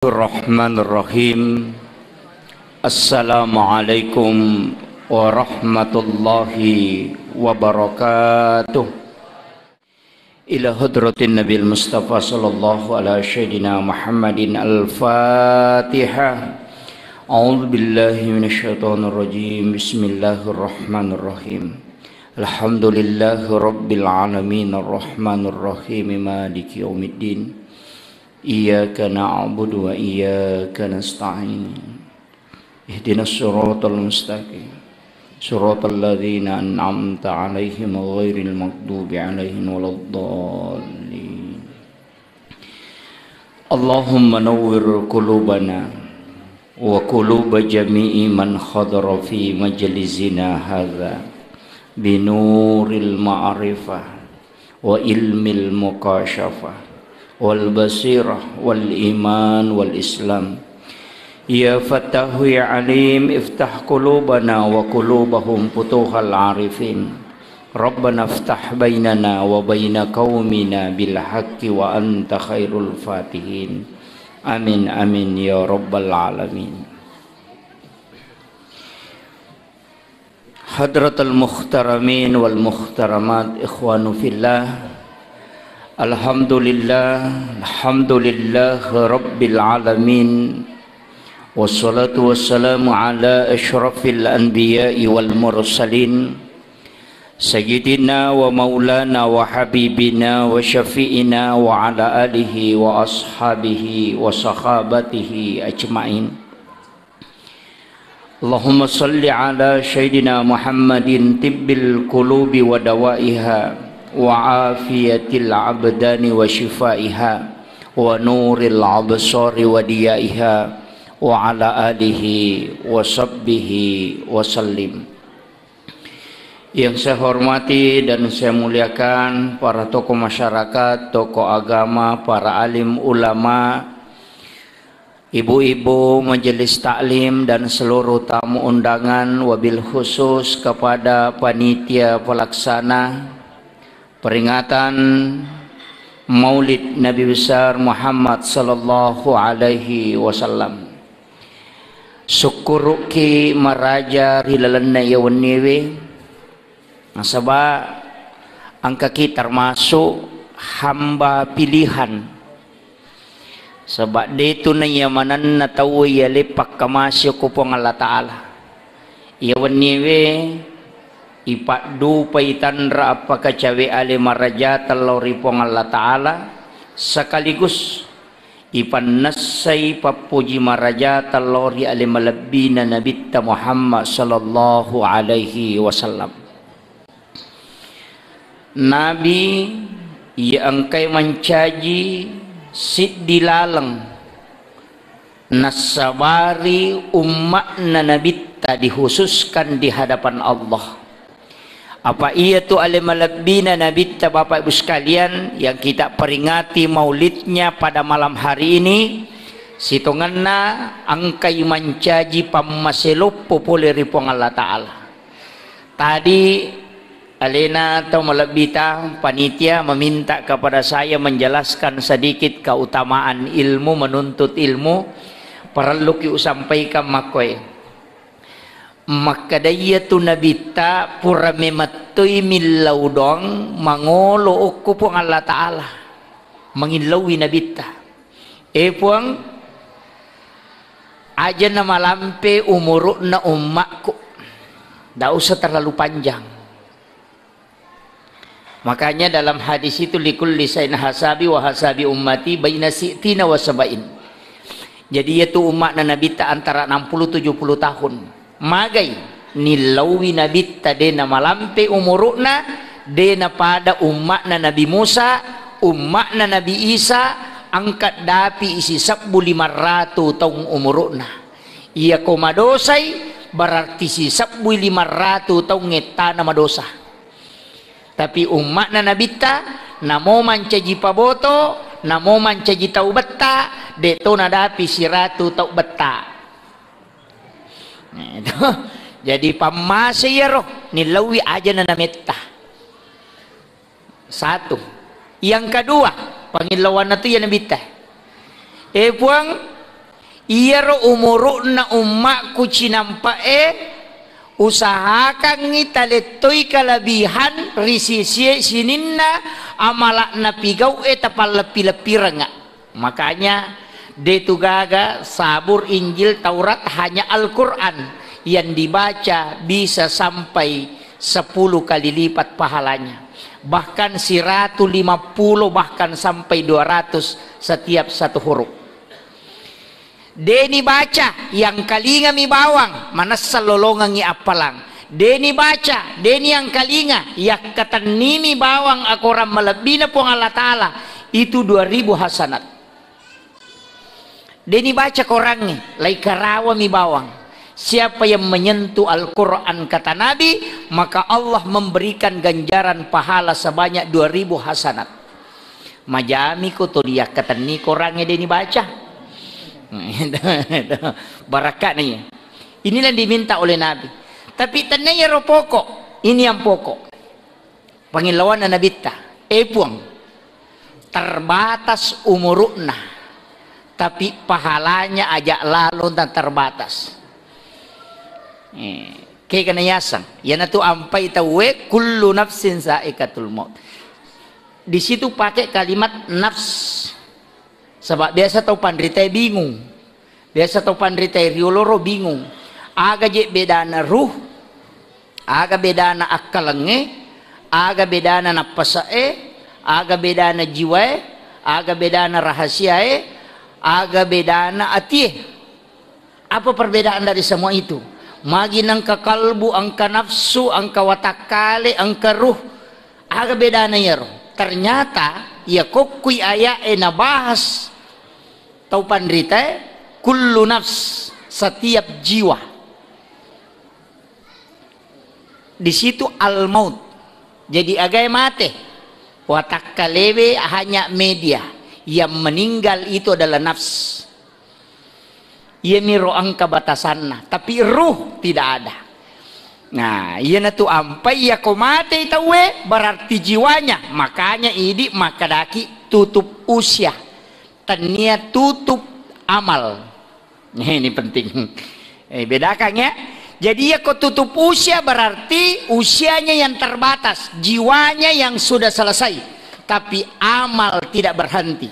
Bismillahirrahmanirrahim. Assalamualaikum warahmatullahi wabarakatuh. Ila hadratin Nabil Mustafa sallallahu ala sayyidina Muhammadin al-Fatihah. A'udzu billahi minasyaitonir rajim. Bismillahirrahmanirrahim. Alhamdulillahi rabbil alamin arrahmanir rahim maliki yaumiddin. Iyyaka na'budu wa iyyaka nasta'in. Ihdinas siratal mustaqim. Siratal ladzina an'amta 'alaihim ghairil maghdubi 'alaihim waladdallin. Allahumma nawwir qulubana wa quluba jami'i man hadara fi majlisina hadza binuril ma'rifah wa ilmil muqasyafah wal basirah wal iman wal islam. Ya Fattahu ya Alim, iftah qulubana wa qulubahum futuhal arifin. Rabbana iftah bainana wa baina qaumina bil haqqi wa anta khairul fatihin. Amin amin ya rabbal alamin. Hadratul muhtaramin wal muhtaramat, ikhwanu fillah. Alhamdulillah rabbil alamin. Wassalatu wassalamu ala asyrafil anbiya'i wal mursalin. Sayyidina wa maulana wa habibina wa syafi'ina wa ala alihi wa ashabihi wa sahabatihi ajma'in. Allahumma salli ala sayyidina Muhammadin tibbil qulubi wa dawaiha wa afiyatil abdani wa shifaiha wa nuril absari wa diyaiha wa ala alihi wa sahbihi wa sallim. Yang saya hormati dan saya muliakan para tokoh masyarakat, tokoh agama, para alim ulama, ibu-ibu majelis taklim dan seluruh tamu undangan, wabil khusus kepada panitia pelaksana peringatan Maulid Nabi besar Muhammad sallallahu alaihi wasallam. Syukuruki maraja hilalana yawniwi. Nasaba angka kita termasuk hamba pilihan. Sebab itu na yamanan na tahu ya lepak kamasyo kupong Allah Ta'ala. Yawniwi ipadu paitanra apakah cawe ale maraja telori pong Allah Ta'ala sekaligus ipannasai papuji maraja telori ale malabina Nabi Muhammad sallallahu alaihi wasallam. Nabi yang kay mencaji siddi lalang nasabari umatna Nabi dihususkan di hadapan Allah. Apa ia tu alimalabina Nabi Bapak Ibu sekalian yang kita peringati maulidnya pada malam hari ini. Situnganna angkai mancaji pamaselup populeri pong Allah Ta'ala. Tadi alena atau malabita panitia meminta kepada saya menjelaskan sedikit keutamaan ilmu, menuntut ilmu. Perlu ki sampaikan makoy. Maka daya tu nabita pura mematui milaudong mangolo uku pong Allah Ta'ala mengilawi nabita puang aja na malampe umuruk na umakku dah usah terlalu panjang. Makanya dalam hadis itu likul lisain hasabi wa hasabi ummati baina si'tina wa sabain. Jadi itu umat na nabita antara 60-70 tahun. Magai nilawi Nabi dena malampe umurukna dena pada umatna Nabi Musa, umatna Nabi Isa angkat dapi isi 1.500 tahun umurukna. Ia komadosai berarti si 1.500 tahun ngetana madosa. Tapi umatna Nabi ta namo mancaji paboto, namo mancaji tau beta, deto nadapi si ratu tau beta. Jadi pamasya roh nilawi aja na nameta. Satu. Yang kedua, pangilawan na to yan nabita. Puang iya ro umuruna umma ku cinampa usahakan ngita letoy kalabihan risisi sininna amalak na pigaw tapal lepi-lepi renga. Makanya detu gaga sabur Injil Taurat hanya Al-Quran yang dibaca bisa sampai 10 kali lipat pahalanya, bahkan 150 bahkan sampai 200 setiap satu huruf. Deni baca yang kalinga mi bawang manasal lolongan ngi apalang. Deni baca deni yang kalinga yak kata nimi bawang akoram melebina pong Allah Ta'ala itu 2000 hasanat. Deni baca korangnya lai karawa mi bawang. Siapa yang menyentuh Al-Quran kata Nabi, maka Allah memberikan ganjaran pahala sebanyak 2000 hasanat. Majami ko to dia kata ni korangnya deni baca. Barakat nih. Inilah yang diminta oleh Nabi. Tapi tanaya ro pokok. Ini yang pokok. Pangilawan na nabita. Puang. Terbatas umuruna. Tapi pahalanya ajak lalu dan terbatas. Kayak kena yasang. Yana tu ampai tawe kullu nafsin saikatul maut. Di situ pakai kalimat nafs. Sebab biasa tau pandritai bingung. Biasa tau pandritai rioloro bingung. Aga je bedana ruh, aga bedana akkalenge, aga bedana napasae, aga bedana jiwae, aga bedana rahasiae, aga bedana atie. Apa perbedaan dari semua itu? Magi angka kalbu, angka nafsu, angka watakale, angka ruh. Aga bedana ya roh. Ternyata ya kokui aya nabahas tau pandrita kullu nafs, setiap jiwa. Di situ al maut. Jadi agai mate. Watakalewe hanya media. Yang meninggal itu adalah nafs. Ia miro angka batasanna, tapi ruh tidak ada. Nah, iya na tu ampai ya komate itawe berarti jiwanya. Makanya idi makadaki tutup usia. Tania tutup amal. Ini penting. Bedakan ya. Jadi ya kau tutup usia berarti usianya yang terbatas, jiwanya yang sudah selesai, tapi amal tidak berhenti.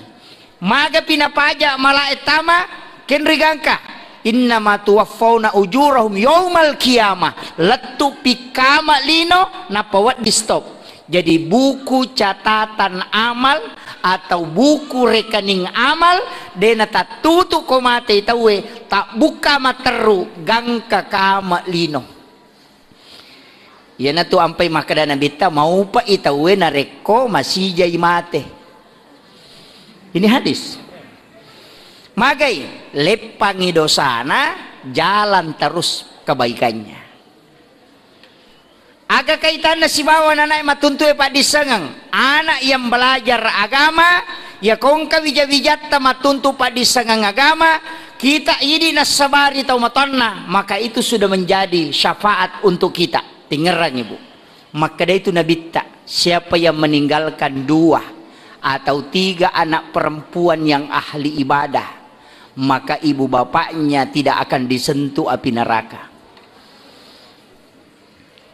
Maga pinapaja mala etama kenrigangka. Innama tuwaffawna ujurahum yaumal qiyamah. Letu pikama lino napawat di stop. Jadi buku catatan amal atau buku rekening amal dena tak tutu komate tawe tak buka materu gangka kama lino. Yana tu ampai makadana bita mau pa itawe nareko masih jai mate. Ini hadis. Magai lepangi dosana jalan terus kebaikannya. Aga kaitan na si bawa nanay matuntuy pa disangang anak yang belajar agama ya kung kawija-wijat ta matuntu pa disangang agama kita ini nasabari tau matonna, maka itu sudah menjadi syafaat untuk kita. Dengeran ibu, maka itu nabita siapa yang meninggalkan 2 atau 3 anak perempuan yang ahli ibadah, maka ibu bapaknya tidak akan disentuh api neraka.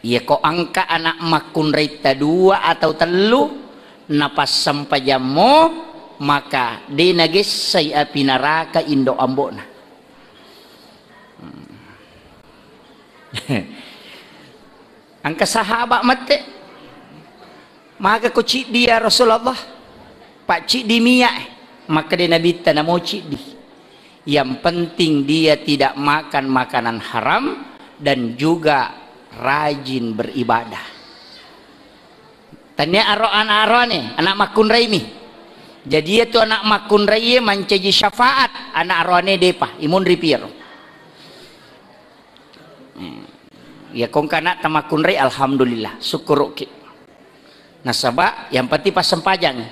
Ya kok angka anak makun rita 2 atau 3 napas sampai jamo maka dinagis say api neraka indo ambona. Angka sahabat mate maka ko cik dia Rasulullah pak cik di miya maka dia nabi tanah mau cik di. Yang penting dia tidak makan makanan haram dan juga rajin beribadah. Tanya anak anak makun raimi. Jadi itu anak makun raimi mencaji syafaat anak arwane depa imun ripir. Ya kong kana tamakun rai alhamdulillah syukur ki. Nasaba yang pati pas sempajang.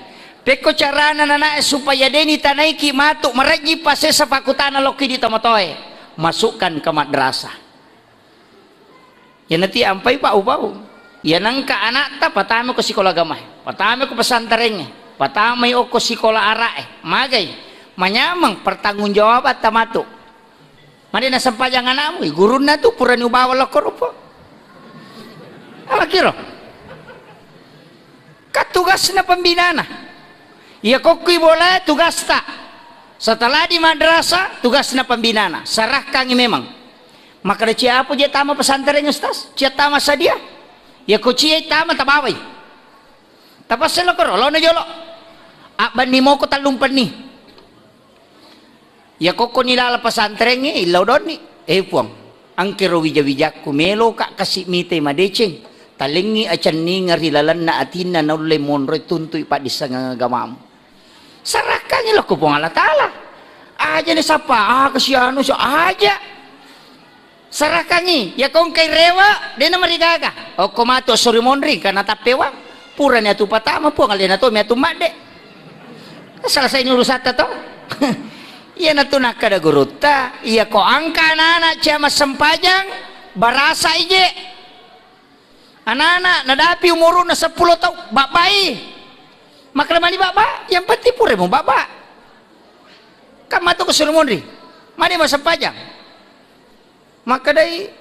Peko cara anak supaya deni tanaiki matuk meraji pase sapakutana loki di tomotoe masukkan ke madrasah. Ya nanti ampai pak upau. Ya nangka anak ta patame ko sekolah agama, patame ko pesantren, patame ko sekolah arae, magai, manyamang pertanggungjawaban tamatu. Madi na sampajang anakmu, guru na tu pura ni ubawa lokor po. Apa kira? Tugas na pembina na. Ya kokui bola tugas tak. Setelah di madrasah tugas na pembina na. Sarahkan memang. Maka dia cia apa dia tama pesantren Ustaz? Cia tama sadia. Ya ko cia tama tabawai. Tapos selo ko lo na jolo. Aban ni mo ko talumpan ni. Ya koko nilala pesantren ni ilaw don ni. Puang. Ang kiro wija-wija kumelo ka kasih mite madeceng. Talingi acan ni ngarilalan na atin na naulay monroy tuntoy pa di sa ngagamamu. Saraka niya ko pong alatala. Aja ni sapa, kasiano siya, aja. Saraka ni, ya kong kay rewa, di na marigaga. O kumato, sorry monri, ka natapewa. Pura niya tu patama po, ngalina to, miya tumade. Salah sa inyo rusata to. Iya na to nakada guruta. Iya ko angka na siya masampajang, barasa ije. Anak-anak nadapi umur na 10 tahun babai maka mani baba yang penting pure mo baba kama to kesulumon ri mani masa pajang maka dai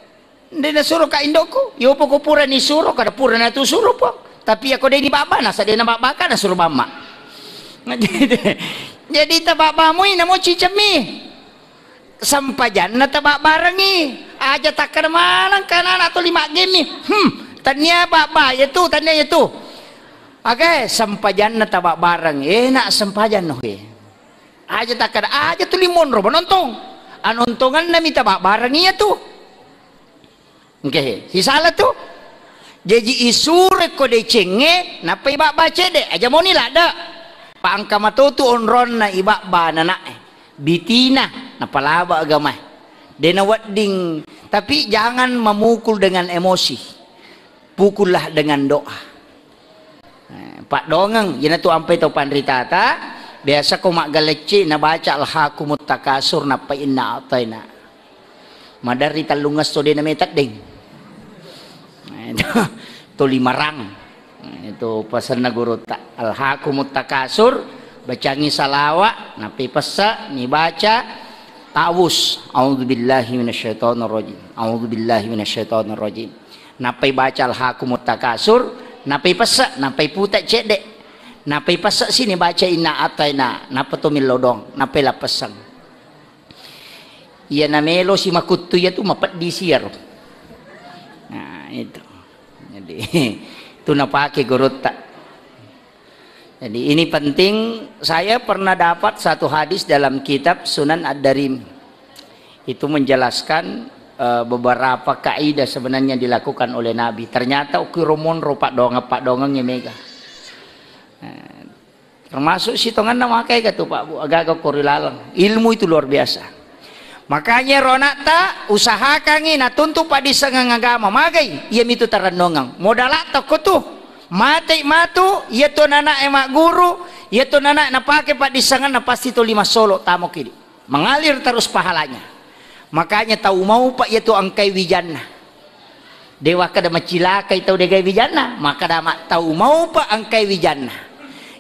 na suruh ka indoko yo po ko pura ni suruh kada pura na tu suruh po tapi ako dai ni baba na sa dai na baba ka na suruh mama jadi ta baba mo ina mo cicami sampajan na tabak barangi aja takkan malang kana na to 5 game ni tanya baba itu tanya itu oke sampajan na tabak barang nak sampajan no aja takkan aja tu limon ro nonton anontongan na tabak barang iya tu oke si salah tu jadi isure ko de cenge na pe baba cede aja mo nila da paangka matutu onron na ibaba na bitina na palaba agama dena wadding tapi jangan memukul dengan emosi. Pukullah dengan doa. Pak dongeng, yana tu ampai tau pandritata, biasa ko mak galece na baca alhaakumut takasur na pa inna ataina. Madari talungas to din na metat ding. Itu 5 rang. Itu pesan na guru ta alhaakumut takasur, bacangi salawa, napi pesa, ni baca tawus. A'udzubillahi minasyaitonir rajim. A'udzubillahi minasyaitonir rajim. Napai baca alhaakumut takasur napai pesak napai putat cedek napai pesak sini baca inna ataina napa to milodong napai la pesang iya namelo si makutu ya tu mapat di siar nah itu jadi itu napake gurut tak jadi ini penting saya pernah dapat satu hadis dalam kitab Sunan Ad-Darim itu menjelaskan beberapa kaidah sebenarnya dilakukan oleh Nabi. Ternyata ukiromon pak dongengnya mega. Termasuk si tongan nama kai katu Pak Bu agak korilalang. Ilmu itu luar biasa. Makanya ronata usahakan ina tuntuk pak disengang agama magai ia mitu tarandongang. Modal toko tuh mati matu ia tu nana emak guru ia tu nana napake pak disengang na pasti tu 5 solo tamo kiri. Mengalir terus pahalanya. Makanya tahu mau pak yaitu angkai wijana dewa kada macilaka itu degai wijana maka dama tahu mau pak angkai wijana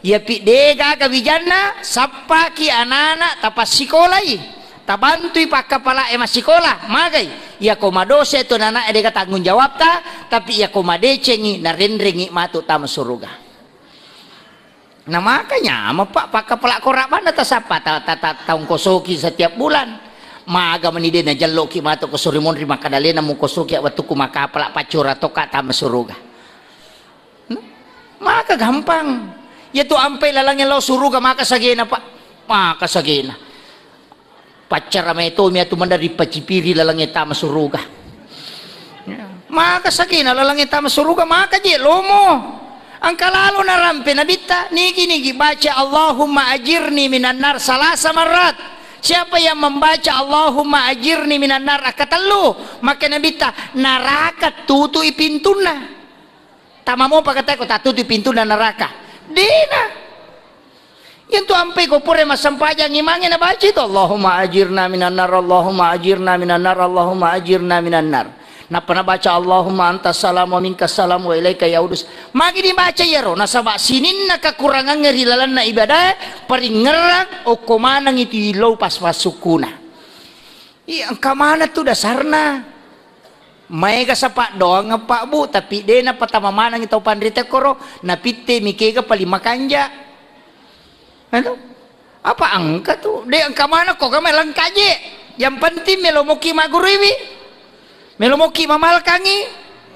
ya pi dega ka wijana sapaki anak-anak tapas sikolai tabantui pak kepala emas sikola magai ya komadose itu nana dega tanggung jawab ta tapi ya komadecengi narendrengi matu tama suruga nah makanya pak kepala korak mana ta sapa tahun kosoki setiap bulan maga manide na jallo ki mato ko surimon ri makadale na mo kosoki watu ku makapala pacura to kata masuruga maka gampang yaitu ampai lalangin lo suruga maka sagena pak maka sagena pacara may to miya tumanda ri pacipiri lalangin ta masuruga maka sagena lalangin ta masuruga maka je lomo ang kalalo na rampe nabita nigi baca Allahumma ajirni minan nar salasa marat. Siapa yang membaca Allahumma ajirni minan nar akatalu maka nabita neraka tutui pintuna tamamo pakata ko tatutui pintuna neraka dina yang tu ampai ko pure masampajang imangnya na baca itu Allahumma ajirna minan nar Allahumma ajirna minan nar Allahumma ajirna minan nar na pernah baca Allahumma antas salam wa minkas salam wa ilaika yaudus magi dibaca ya ro nasaba sinin na kekurangan ngerilalan na ibadah paring ngerang o kumanang itu ilaw pas sukuna Angka mana tuh dasarna? May ka sapak doang nga pa bu, tapi de na patamamanang itaw pandrite koro, napite mikega palimakanja. Ano? Apa angka tuh? De angka mana kok kami langkaje? Yang penting melomoki maguriwi, melomoki mamalkangi.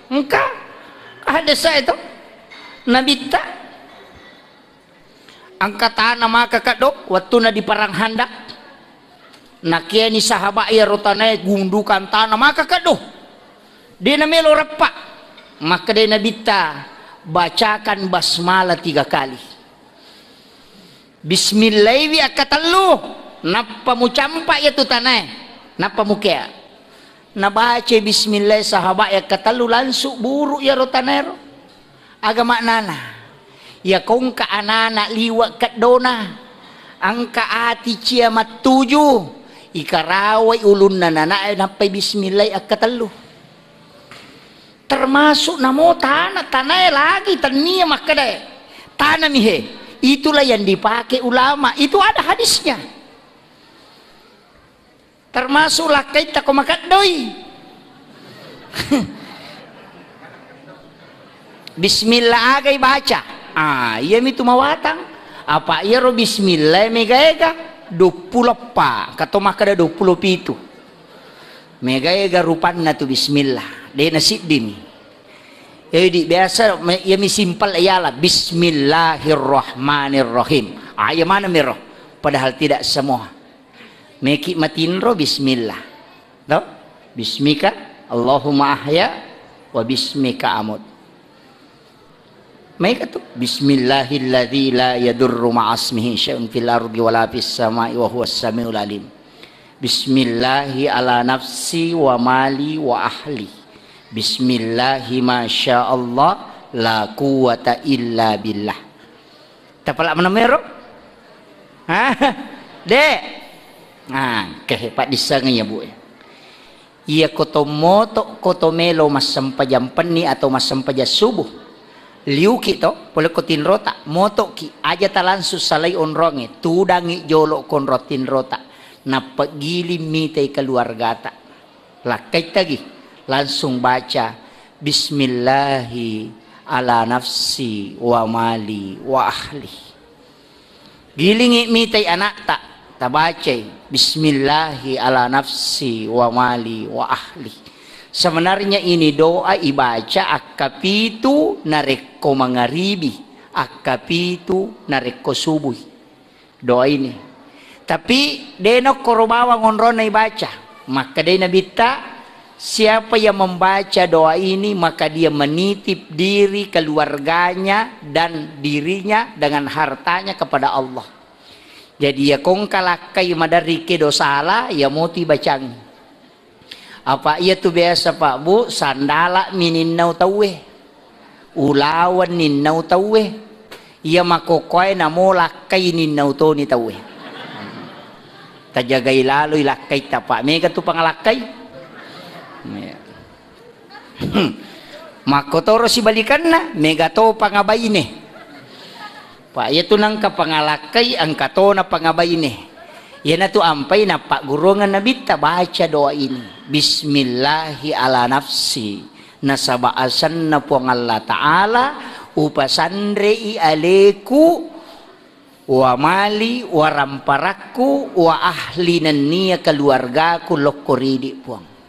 Angka ada sa itu nabita. Angka tanah maka kadok waktu na di parang handak. Nakia ni sahabat ya rotanay gundukan tanah maka kadok. Dia na melo repak, maka dia nabita bacakan basmalah 3 kali. Bismillahi akatalu, napa mu campak ya tu tanah, napa mu kaya. Nabaca bismillah sahabat ya katalu langsung buruk ya rotanero. Agama nana, ya kong ka anana liwat kat dona, angka ati ciamat 7, ikarawai ulun nana napa bismillah akatalu. Termasuk namo tanah lagi tania makadai tanah mihe, itulah yang dipakai ulama, itu ada hadisnya. Termasuk lakai tak makat doi. Bismillah agai baca, iya itu mawatang apa iya ro bismillah megaega 20 pa kato makada 27 megaega rupanna tu bismillah. Dia nasib dimi. Jadi biasa ya mi simpel ialah Bismillahirrahmanirrahim. Ya mana miro? Padahal tidak semua. Meki matinro bismillah. Tahu? Bismika Allahumma ahya wa bismika amut. Mereka tu Bismillahilladzi la yadurru ma'asmihi syai'un fil ardi wala fis sama'i wa huwas samiul alim. Bismillahi ala nafsi wa mali wa ahli. Bismillahi masya Allah la quwata illa billah. Tapalak mana merok? Dek. Kehepat disangnya bu. Ia koto moto koto melo masam pajam peni atau masam paja subuh. Liu kito boleh kotin rota moto ki aja talansu salai onronge tudangi jolo kon rotin rota napagili mitay keluargata. Lakai tagi. Langsung baca Bismillahi ala nafsi wa mali wa ahli. Gilingi mitay anak tak baca Bismillahi ala nafsi wa mali wa ahli. Sebenarnya ini doa ibaca akapitu nareko mangaribi, akapitu nareko subuh. Doa ini. Tapi denok korobawa ngonron na ibaca. Maka dia nabita siapa yang membaca doa ini maka dia menitip diri keluarganya dan dirinya dengan hartanya kepada Allah. Jadi ya kong kalakai madarike dosala ya moti bacang. Apa ia tu biasa Pak Bu sandala mininau tawe. Ulawan ninau tawe. Ia makokoy namo lakai ninau to ni tawe. Tajagai lalu lakai tapa. Mega tu pangalakay. Makotoro si balikan na megato pangabay ni pa ito nang kapangalakay ang kato na pangabay ni yan na to ampay na pagurungan na bita baca doa ini Bismillahi ala nafsi nasabaasan na po ang Allah Ta'ala upasandre aleku wa mali wa ramparaku wa ahli niya keluarga ku lokoridi po.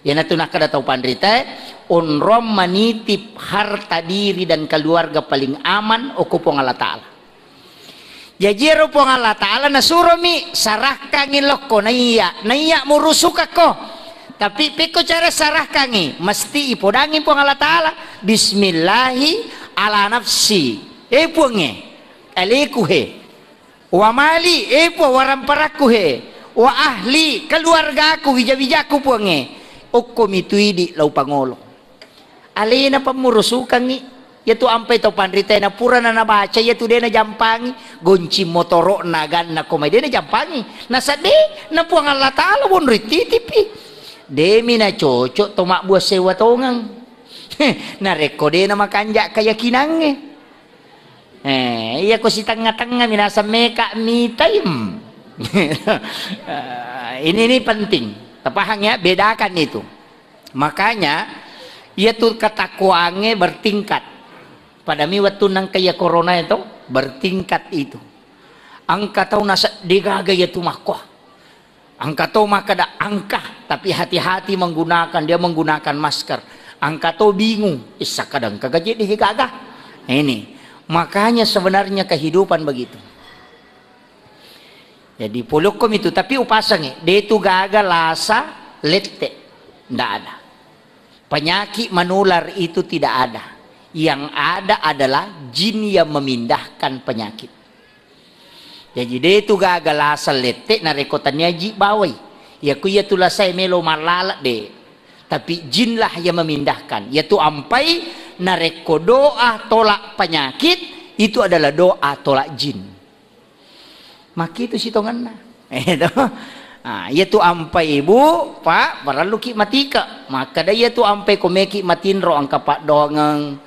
Yan na tunakada tau pandrita onrom manitip harta diri dan keluarga paling aman o kupong Allah Ta'ala. Jajiro po Allah Ta'ala na surami sarah kangin loko naiya murusuk ako. Tapi piko cara sarah kangi mesti ipodangin po Allah Ta'ala Bismillahi ala nafsi puange alikuhe wa mali po waramparaku he wa ahli keluarga aku bija-bijaku puange Oko mituidi lau pangolo. Alina pamurusukan ni. Yaitu ampai tau pandrita na pura na nabaca. Yaitu dia na jampangi. Gonci motoro nagan na komay. Dia na jampangi. Nasade na puang Allah Ta'ala pun rititipi. Demi na cocok tomak buah sewa tongang. Nareko dia na makanja kayakinan iya ko si tengah-tengah minasa meka mitay. Ini penting. Paham ya, bedakan itu. Makanya ia tuh kata kuange bertingkat. Pada mi waktu nang kaya corona itu bertingkat itu. Angka tahu nasa digaga ya tuh makoh. Angka tahu maka ada angka, tapi hati-hati menggunakan, dia menggunakan masker. Angka tahu bingung, isa kadang kagak jadi gagah. Ini makanya sebenarnya kehidupan begitu. Jadi pulukom itu, tapi upasangnya dia itu gagal lasa lete, tidak ada. Penyakit menular itu tidak ada. Yang ada adalah jin yang memindahkan penyakit. Jadi dia itu gagal asal letek narekotannya ji bawai. Ya ku ya tulah saya melo malala de. Tapi jin lah yang memindahkan. Yaitu ampai nareko doa tolak penyakit itu adalah doa tolak jin. Maki itu si tongan nah. Yaitu ampai ibu pak paralu ki matika. Maka dia itu ampai komeki matinro angka pak dongang.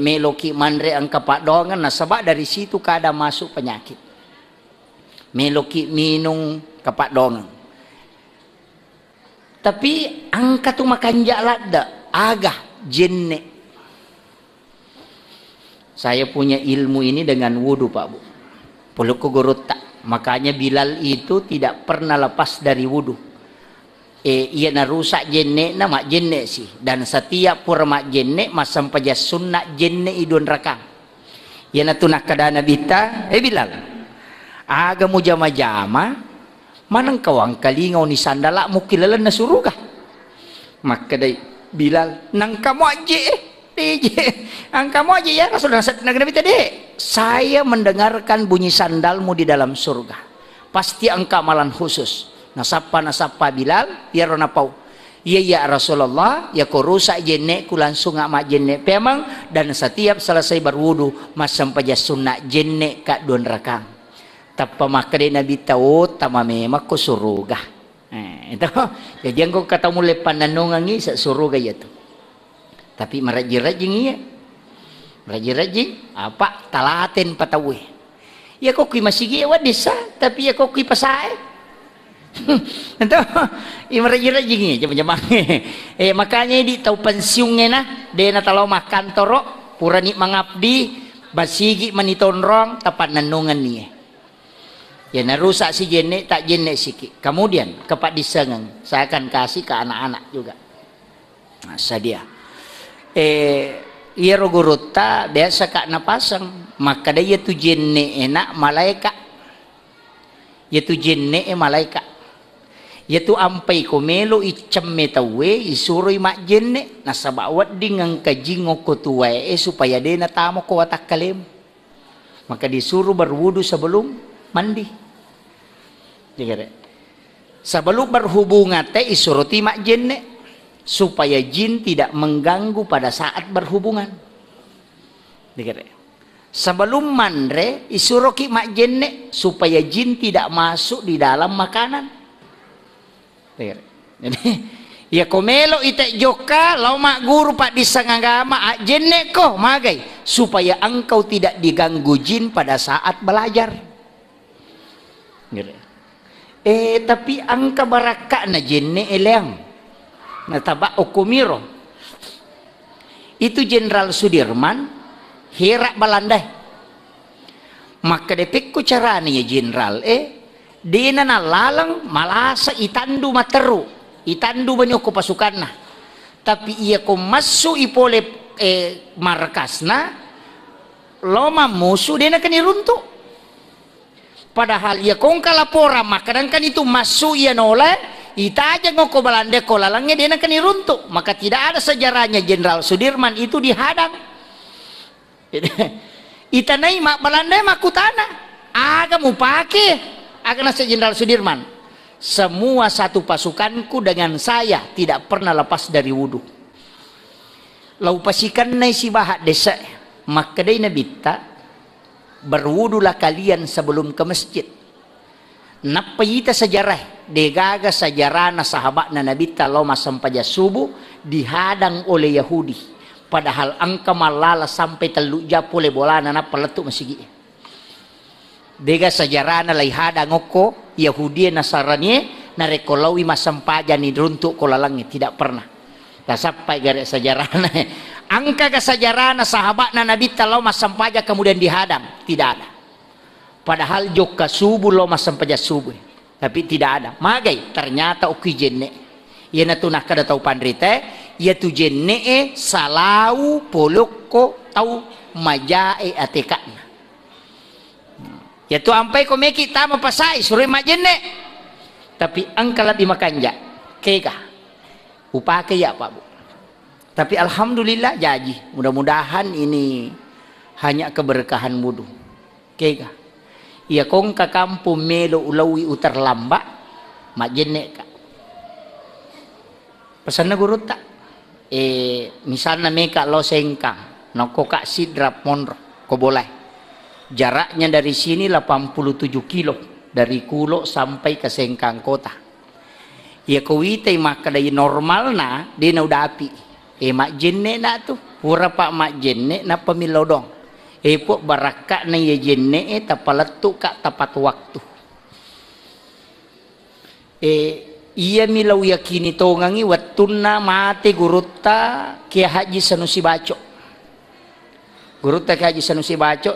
Meloki mandre angka pak dongan. Nah sebab dari situ kada masuk penyakit. Meloki minung kapak dongang. Tapi angka tu makan jalada agah jenne. Saya punya ilmu ini dengan wudu Pak Bu. Puluku gurut tak. Makanya Bilal itu tidak pernah lepas dari wudu. Ia narusak jenne na mak jenne sih. Dan setiap pura mak jenne masam pajas sunnah jenne idun rakang. Ia natunak kadana bita. Bilal. Aga mo jama-jama manang kawang kalingau ni sandala mo kilalan na suruga. Maka day Bilal nang kamu aja ang kamu aja ya Rasul Nabi tadi saya mendengarkan bunyi sandalmu di dalam surga pasti engkau amalan khusus. Nasapa Bilal ya rona pau iya ya Rasulullah ya ko rusak jenne ku langsung amak jenne memang dan setiap selesai berwudu masam pajas sunnah jenne ka don rakang. Tapi makanya Nabi tahu tama memang ko suruga. Itu jadi yang kau kata mulai pandanungan ni sa suruga ya tu. Tapi merajin-rajin iya. Merajin-rajin apa talaten patawe. Ya kau kui masih giwa desa tapi ya kau kui pasai. Itu merajin-rajin iya jam-jam. Makanya di tahu pensiungnya nah dia na talau makan torok purani mangabdi basigi manitonrong tapan nanungan niya. Ya narusak si jenne tak jenne sikit. Kemudian kepak disengang saya akan kasih ke anak-anak juga. Nah, sadia. Ia roguruta biasa kak napasang maka dia tu jenne enak malaikat. Ya tu jenne malaikat. Ya tu ampai komelo icem metawe isuro mak jenne nasabawat dengan kajingo kotuwe supaya dia natamo ko watak kalim. Maka disuruh berwudu sebelum mandi. Sebelum berhubungan teh isuruti mak jenne supaya jin tidak mengganggu pada saat berhubungan. Sebelum mandre isuruki mak jenne supaya jin tidak masuk di dalam makanan. Jadi ya komelo ite joka lau mak guru pak disangagama jenne ko magai supaya engkau tidak diganggu jin pada saat belajar. Tapi angka baraka na jenne eleng na taba okumiro itu Jenderal Sudirman herak balandai maka depik ko carani ya Jenderal di na nalalang malasa itandu materu itandu banyo ko pasukan na tapi iya ko masu ipole markas na loma musuh dia na kaniruntuk. Padahal ya kong kalapora makanan kan itu masuk ya noleh ita aja ngoko balande ko lalangnya dia akan diruntuk maka tidak ada sejarahnya Jenderal Sudirman itu dihadang. Ita nai mak balande makutana aga mau pakai aga nasa Jenderal Sudirman semua satu pasukanku dengan saya tidak pernah lepas dari wudu. Lau pasikan nai si bahat desa maka day nabita berwudulah kalian sebelum ke masjid. Napayita sejarah degaga sejarah na sahabat na Nabi talau masam paja subuh dihadang oleh Yahudi. Padahal angka malala sampai teluk japole bola na peletuk masigi. Dega sejarah na lai hadang oko Yahudi Nasarani narekolawi masampaja ni runtuk kolalangi tidak pernah. Tak sampai garis sejarah. Angka kesejarah sahabat Nabi talau masampaja kemudian dihadang, tidak ada. Padahal joka subuh lo masampaja subuh, tapi tidak ada. Magai ternyata uki jenne. Ia natu nak kada tahu pandrite, ia tu jenne salau poloko tahu majae atekana. Ya tu ampai ko meki tama pasai suri majenne. Tapi angka lebih makanja. Kega. Upake ya Pak Bu. Tapi alhamdulillah jadi. Mudah-mudahan ini hanya keberkahan wudu. Kega. Ia kong ka kampung melo ulawi utar lamba majenne ka. Pesan na guru tak. Misalnya meka lo sengkang. Noko kak sidrap monro. Ko boleh. Jaraknya dari sini 87 kilo dari Kulo sampai ke Sengkang kota. Ya kawite maka dari normal na dia na udah api. Mak jenne na tu pura pak mak jenne na pemilodong. Pok baraka na ya jenne tapaletu kak tepat waktu. Iya milau yakini tongangi watuna mate gurutta Kia Haji Sanusi Baco. Gurutta Kia Haji Sanusi Baco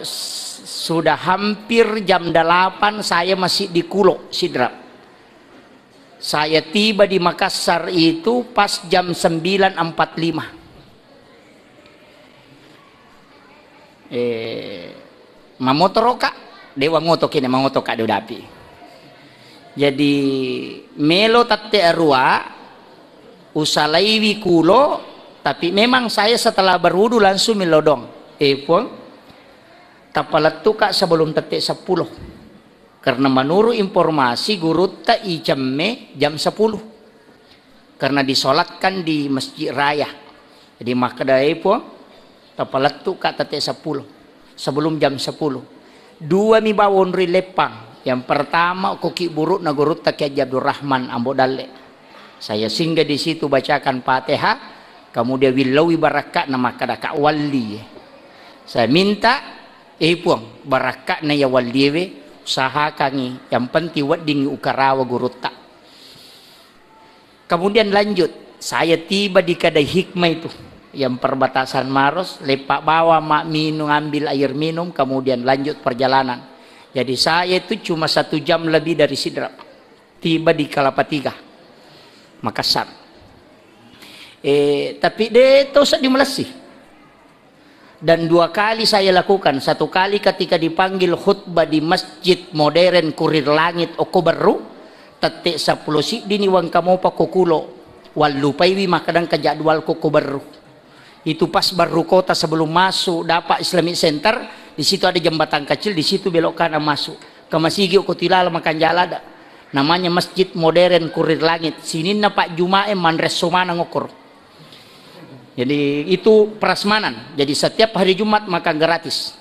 sudah hampir jam 8 saya masih di Kulo Sidrap. Saya tiba di Makassar itu pas jam 9.45. Mamotoroka dewa ngoto kini mangotoka de udapi. Jadi melo tatte arua usalaiwi Kulo, tapi memang saya setelah berwudu langsung milodong. Pun tapaletu kak sebelum tetek 10 karena menurut informasi guru tak ijemme jam 10 karena disolatkan di masjid raya. Jadi maka dari pun tapaletu kak tetek 10 sebelum jam 10. Dua mi bawon lepang. Yang pertama koki buruk na guru tak Kiai Abdul Rahman Ambodale. Saya singgah di situ bacakan Fatihah, kemudian wilawi barakat nama kada kak wali. Saya minta puang barakat na ya waliwe usaha kangi yang penting wedding ukarawa gurutta. Kemudian lanjut saya tiba di kedai hikmah itu yang perbatasan Maros, lepak bawa mak minum ambil air minum kemudian lanjut perjalanan. Jadi saya itu cuma 1 jam lebih dari Sidrap tiba di Kalapatiga Makassar. Tapi dia tosak di Melasi. Dan 2 kali saya lakukan. 1 kali ketika dipanggil khutbah di masjid modern Kurir Langit Oko Baru tetek 10 si dini wang kamu pa Kulo walupaiwi makadang ke jadwal Koko Baru. Itu pas baru kota sebelum masuk dapat Islamic Center, di situ ada jembatan kecil, di situ belok kanan masuk ke Masigi Oko Tilala makan jalada. Namanya Masjid Modern Kurir Langit. Sini na Pak Jumae Mandres Somana ngokor. Jadi itu prasmanan. Jadi setiap hari Jumat makan gratis.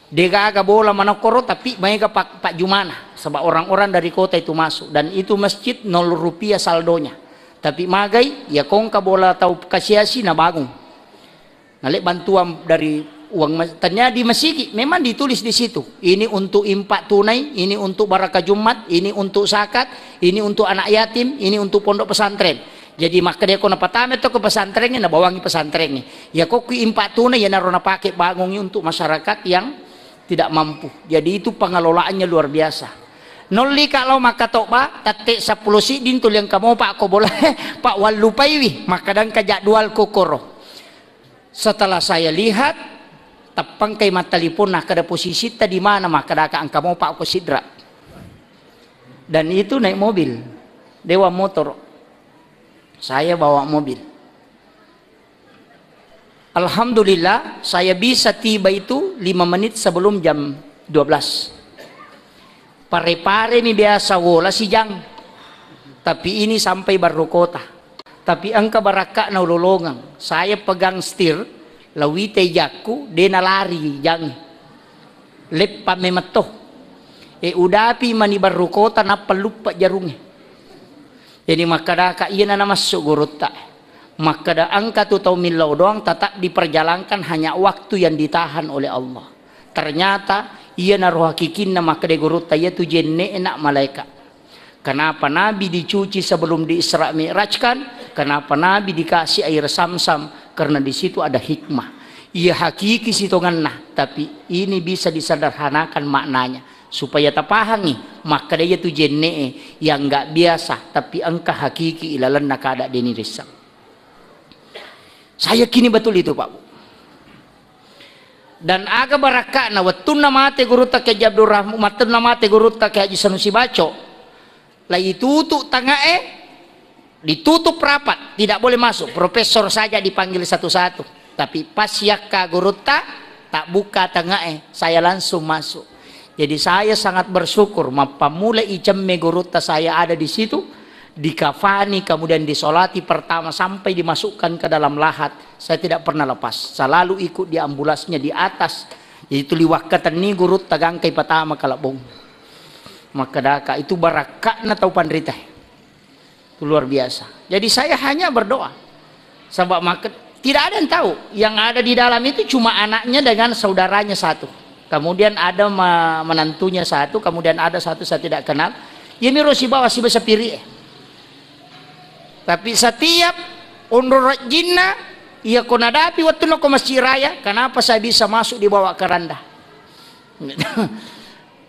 Dega aga bola manokoro tapi mereka Pak Jumana. Sebab orang-orang dari kota itu masuk. Dan itu masjid 0 rupiah saldonya. Tapi magai ya kongka bola atau kasiasi na bangun. Nalik bantuan dari uang. Ternyata di masjid memang ditulis di situ. Ini untuk impak tunai, ini untuk barakah Jumat, ini untuk zakat, ini untuk anak yatim, ini untuk pondok pesantren. Jadi maka dia kena patame to ke pesantrennya na bawangi pesantrennya. Ya kok impak tunai ya narona pakai bangunnya untuk masyarakat yang tidak mampu. Jadi itu pengelolaannya luar biasa. Nolli kalau maka toba tatek 10 sidin tul yang kamu pak ko boleh pak walupaiwi maka dan ke jadwal kokoro. Setelah saya lihat tapang kay matalipon nah kada posisi ta di mana maka daka ang kamu pak ko sidra. Dan itu naik mobil. Dewa motor. Saya bawa mobil. Alhamdulillah saya bisa tiba itu 5 menit sebelum jam 12. Pare-pare mi biasa wola si jang. Tapi ini sampai baru kota. Tapi angka baraka na ulolongang. Saya pegang setir, lawite jakku, dia na lari jang. Lepa memetoh. Udapi mani baru kota na pelupa jarungnya. Jadi maka dah iya na masuk gurutta. Maka dah angka tu tau milau doang tetap diperjalankan hanya waktu yang ditahan oleh Allah. Ternyata iya na roh hakikin na maka de gurutta ia tu jenne enak malaikat. Kenapa Nabi dicuci sebelum di Isra Mi'rajkan? Kenapa Nabi dikasih air Sam-Sam? Karena di situ ada hikmah. Ia hakiki sitongan nah, tapi ini bisa disederhanakan maknanya supaya tapahami. Maka dia tu jenne yang enggak biasa, tapi angka hakiki ilalan nakada deni risang. Saya kini betul itu Pak Bu. Dan aga baraka na watun namate guru ta ke Abdul Rahman, matun namate guru ta ke Haji Sanusi Baco. Lah ditutup ditutup rapat, tidak boleh masuk. Profesor saja dipanggil satu-satu. Tapi pas yakka gurutta tak buka tengah saya langsung masuk. Jadi saya sangat bersyukur mapamula icemme gurutta saya ada di situ, dikafani kemudian disolati pertama sampai dimasukkan ke dalam lahat. Saya tidak pernah lepas. Selalu ikut di ambulasnya di atas. Itu liwakatan ni gurutta gangkai pertama kalabong. Maka daka itu barakakna tau pandrita. Itu luar biasa. Jadi saya hanya berdoa. Sebab maka tidak ada yang tahu. Yang ada di dalam itu cuma anaknya dengan saudaranya satu. Kemudian ada menantunya satu. Kemudian ada satu saya tidak kenal. Ini rosi bawa si basa piri. Tapi setiap undur jinna ia konadapi waktu no masjid raya. Kenapa saya bisa masuk dibawa ke randa?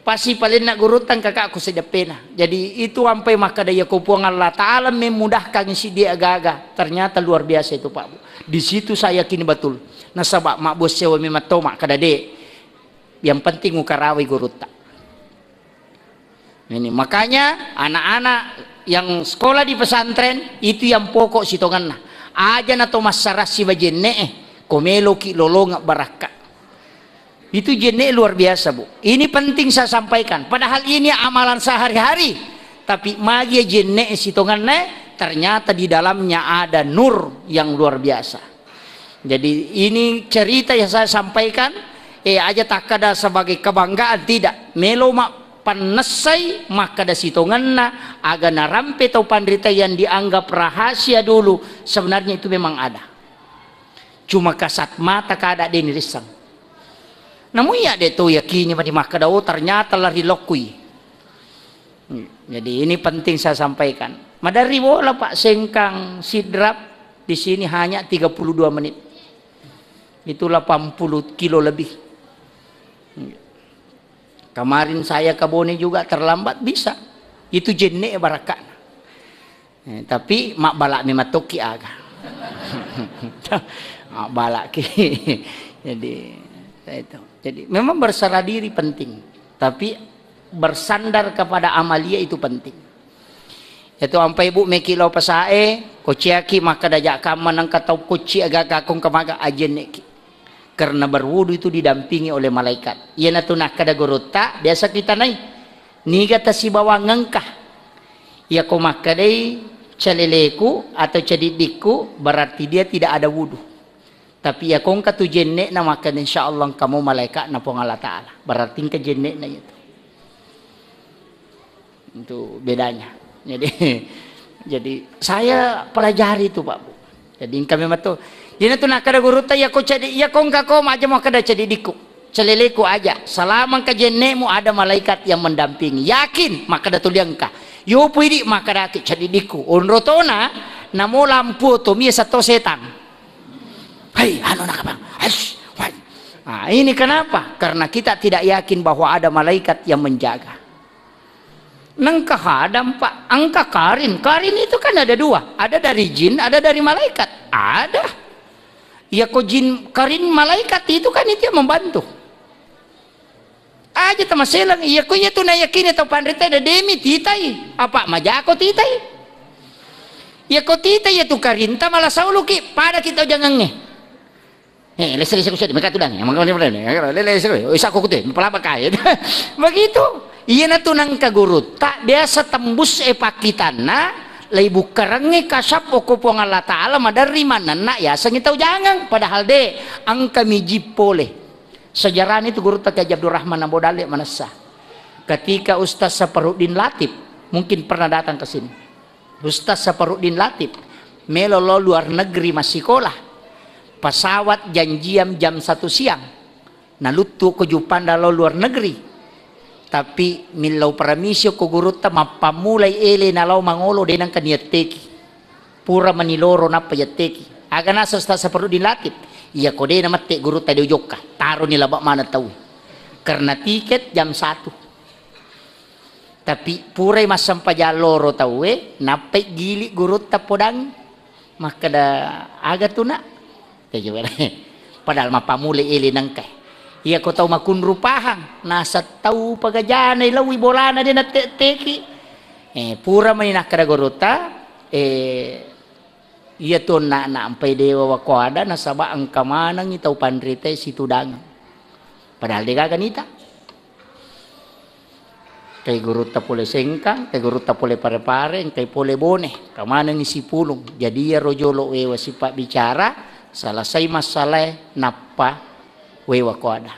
Pasti paling nak gurutan kakakku sedepena. Jadi itu sampai maka daya kupuang Allah Ta'ala memudahkan si dia agak-agak. Ternyata luar biasa itu Pak Bu. Di situ saya kini betul. Nah sebab mak bos sewa mematomak kadade. Yang penting ukarawi gurutan. Ini makanya anak-anak yang sekolah di pesantren itu yang pokok sitongan. Aja na to masyarakat si bajenne komelo ki lolong baraka. Itu jenis luar biasa Bu. Ini penting saya sampaikan. Padahal ini amalan sehari-hari. Tapi magia jenis hitungannya ternyata di dalamnya ada nur yang luar biasa. Jadi ini cerita yang saya sampaikan. Aja tak ada sebagai kebanggaan tidak. Melo mak panesai maka ada hitungannya agak narampe atau pandrita yang dianggap rahasia dulu. Sebenarnya itu memang ada. Cuma kasat mata kada deni risang. Namun ya dia tuh yakinnya pada maka daw ternyata lari lokui. Jadi ini penting saya sampaikan. Madari bola Pak Sengkang sidrap di sini hanya 32 menit. Itu 80 kilo lebih. Kemarin saya ke Bone juga terlambat bisa. Itu jenek barakah. Tapi mak balak mematoki aga. Mak balak ki. Jadi memang berserah diri penting, tapi bersandar kepada amalia itu penting. Itu sampai ibu mekilo pasae, kociaki maka dajak kaman ang katau koci agak kakong kamaga ajen neki. Karena berwudu itu didampingi oleh malaikat. Ia natunak kada gorota biasa kita naik. Niga tasi bawa ngengkah. Ia komakadai caleleku atau cedidiku berarti dia tidak ada wudu. Tapi ya kong katu jenne na makan insyaallah kamu malaikat na pong Allah Ta'ala. Berarti ke jenne na itu. Itu bedanya. Jadi saya pelajari itu Pak Bu. Jadi kami matu. Jadi tu nak kada guru ta ya ko cedi ya kong kako aja mau kada cedi diku. Celeleku aja. Selama ke jenne mu ada malaikat yang mendampingi. Yakin maka da tuliang ka. Yo puidi maka da cedi diku. Unrotona namo lampu to mi satu setan. Hei, anu nak bang. Nah, ini kenapa? Karena kita tidak yakin bahwa ada malaikat yang menjaga. Nengkah hadam Pak, angka karin. Karin itu kan ada dua. Ada dari jin, ada dari malaikat. Ada. Ya kok jin karin malaikat itu kan itu yang membantu. Aja teman selang. Ya kok itu na yakin atau pandrita ada demi titai. Apa majako titai? Ya kok titai itu karinta malah sauluki pada kita jangan nge. Lesri saya mereka tu dah ni. Lesri, isa ko kutin, pelapa kaya. Begitu. Iya na tunang kaguru. Tak biasa tembus pakitana, lay bukarangi kasap oko po Allah Ta'ala madari mana na ya sangitaw jangan. Padahal de ang kami jipole. Sejarah itu guru tak Abdul Rahman Nambodale manasa. Ketika Ustaz Saparudin Latif mungkin pernah datang ke sini. Ustaz Saparudin Latif melolo luar negeri masih sekolah. Pesawat janjian jam 1 siang. Nalutu ke Jepang dalam luar negeri. tapi milau paramisyo ko guruta mapamulay ele nalaw mangolo din ang kaniyateki pura maniloro na payateki aga nasa sa perlu dilatip iya ko din na mati guruta di ujok ka taro nila ba mana tahu karena tiket jam 1 tapi puray masampajaloro tahu napay gili guruta podang maka da aga tuna padahal mapamulay ele nang kay iya ko tahu makunrupahang nasa tahu pagajanay lawi bolana din at teki pura maninak kada guruta iya to na ampay dewa wakwada nasaba ang kamanang itaw panrite situdang padahal di gaganita kay guruta pole sengkang kay guruta pole pare-pare kay pole bone kamanang ni sipulong jadi ya rojolo ewa sipa bicara salasay masalah napa wewa ko ada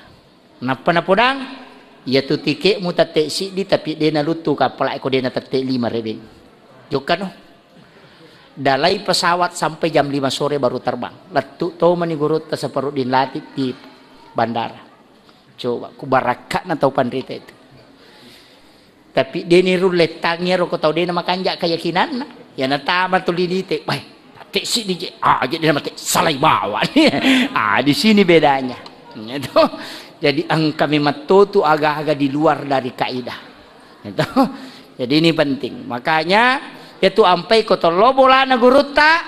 napa na podang ya tu tike mu tate si di tapi dia na lutu kapal ko dia na tate 5 rebeng jokan no dalai pesawat sampai jam 5 sore baru terbang letu to mani gurut sa perut din latih di bandara coba ku baraka na tau pandrita itu tapi dia ni rulet tangnya ro ko tau dia na makanja keyakinan na ya na tama tulidite bay tate si di jadi dia mati salai bawa di sini bedanya itu jadi ang kami matutu agak-agak di luar dari kaidah itu jadi ini penting makanya itu ampai kotolo bolana guruta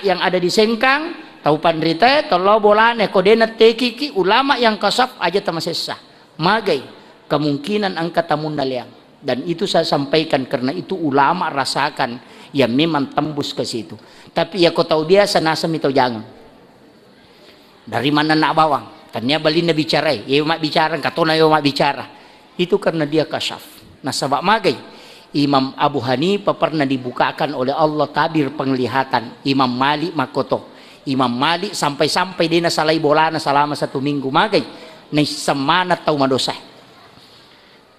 yang ada di Sengkang tahu pandrita tolo bolana kodena tekiki ulama yang kasaf aja tamasesa magai kemungkinan angka tamun naliang dan itu saya sampaikan karena itu ulama rasakan ya memang tembus ke situ tapi ya kau tahu dia sanasam itu jangan dari mana nak bawang tanya balina bicara ya mak bicara katona ya mak bicara itu karena dia kasyaf nah sabak magai Imam Abu Hanifah pernah dibukakan oleh Allah tabir penglihatan Imam Malik makoto Imam Malik sampai-sampai dia salai bolana selama 1 minggu magai na semana tau madosa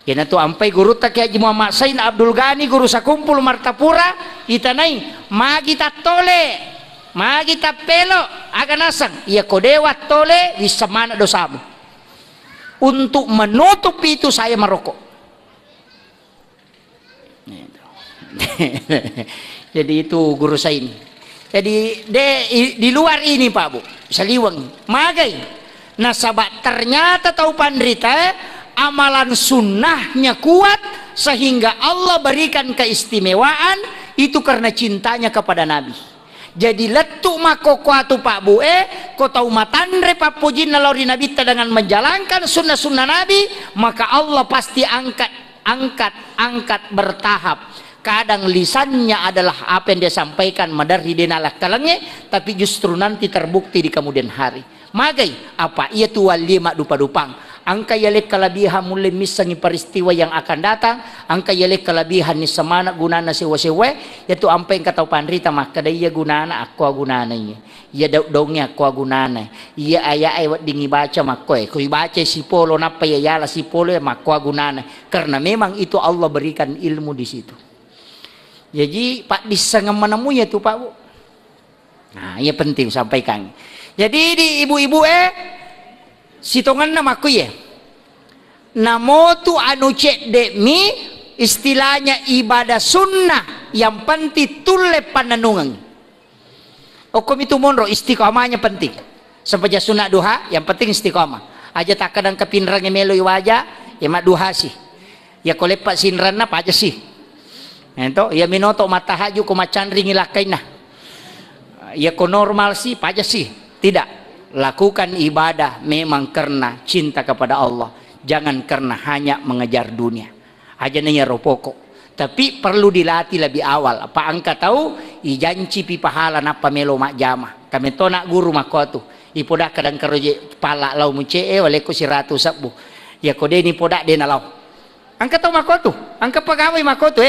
kena tu ampai guru tak Haji Muhammad Sain Abdul Ghani guru sakumpul Martapura itanai magi tatole magi tapelo aga nasang iya kodewa tole bisa mana dosamu untuk menutup itu saya merokok jadi itu guru saya ini jadi di luar ini Pak Bu saliwang magai nasabak ternyata tahu pandrita amalan sunnahnya kuat sehingga Allah berikan keistimewaan itu karena cintanya kepada Nabi jadi letuk mako kuatu Pak Bu ko tau matandre papujin nalori Nabi dengan menjalankan sunnah-sunnah Nabi maka Allah pasti angkat bertahap kadang lisannya adalah apa yang dia sampaikan madari denalah kalangnya tapi justru nanti terbukti di kemudian hari magai apa ia tu walima dupa-dupang angka yalek kalabihan mulai misangi peristiwa yang akan datang angka yalek kalabihan ni semana gunana sewa-sewa yaitu ampai kata pandrita maka dia gunana aku gunana nya ya dongnya aku gunana ya ayah ayat dingi baca maka ku baca si polo napa ya yala si polo maka gunana karena memang itu Allah berikan ilmu di situ jadi Pak bisa menemunya tuh Pak Bu nah ya penting sampaikan jadi di ibu-ibu sitongan nama aku ya namo tu anu cek demi istilahnya ibadah sunnah yang penting tule pananungan hukum itu monro istiqomahnya penting sampai sunnah duha yang penting istiqomah aja tak kadang kepinrangnya meloi wajah ya mak duha sih ya kolepak sinran apa aja sih itu ya minoto matahaju ko macandri ngilakainah ya ko normal sih apa aja sih tidak lakukan ibadah memang karena cinta kepada Allah jangan karena hanya mengejar dunia aja nanya ropoko tapi perlu dilatih lebih awal apa angka tahu ijanci pi pahala napa melo mak jama kami to nak guru makotu ipoda kadang keroje pala lau muce waleko si ratu sabu ya kode ni poda de nalau angka tahu makotu angka pegawai makotu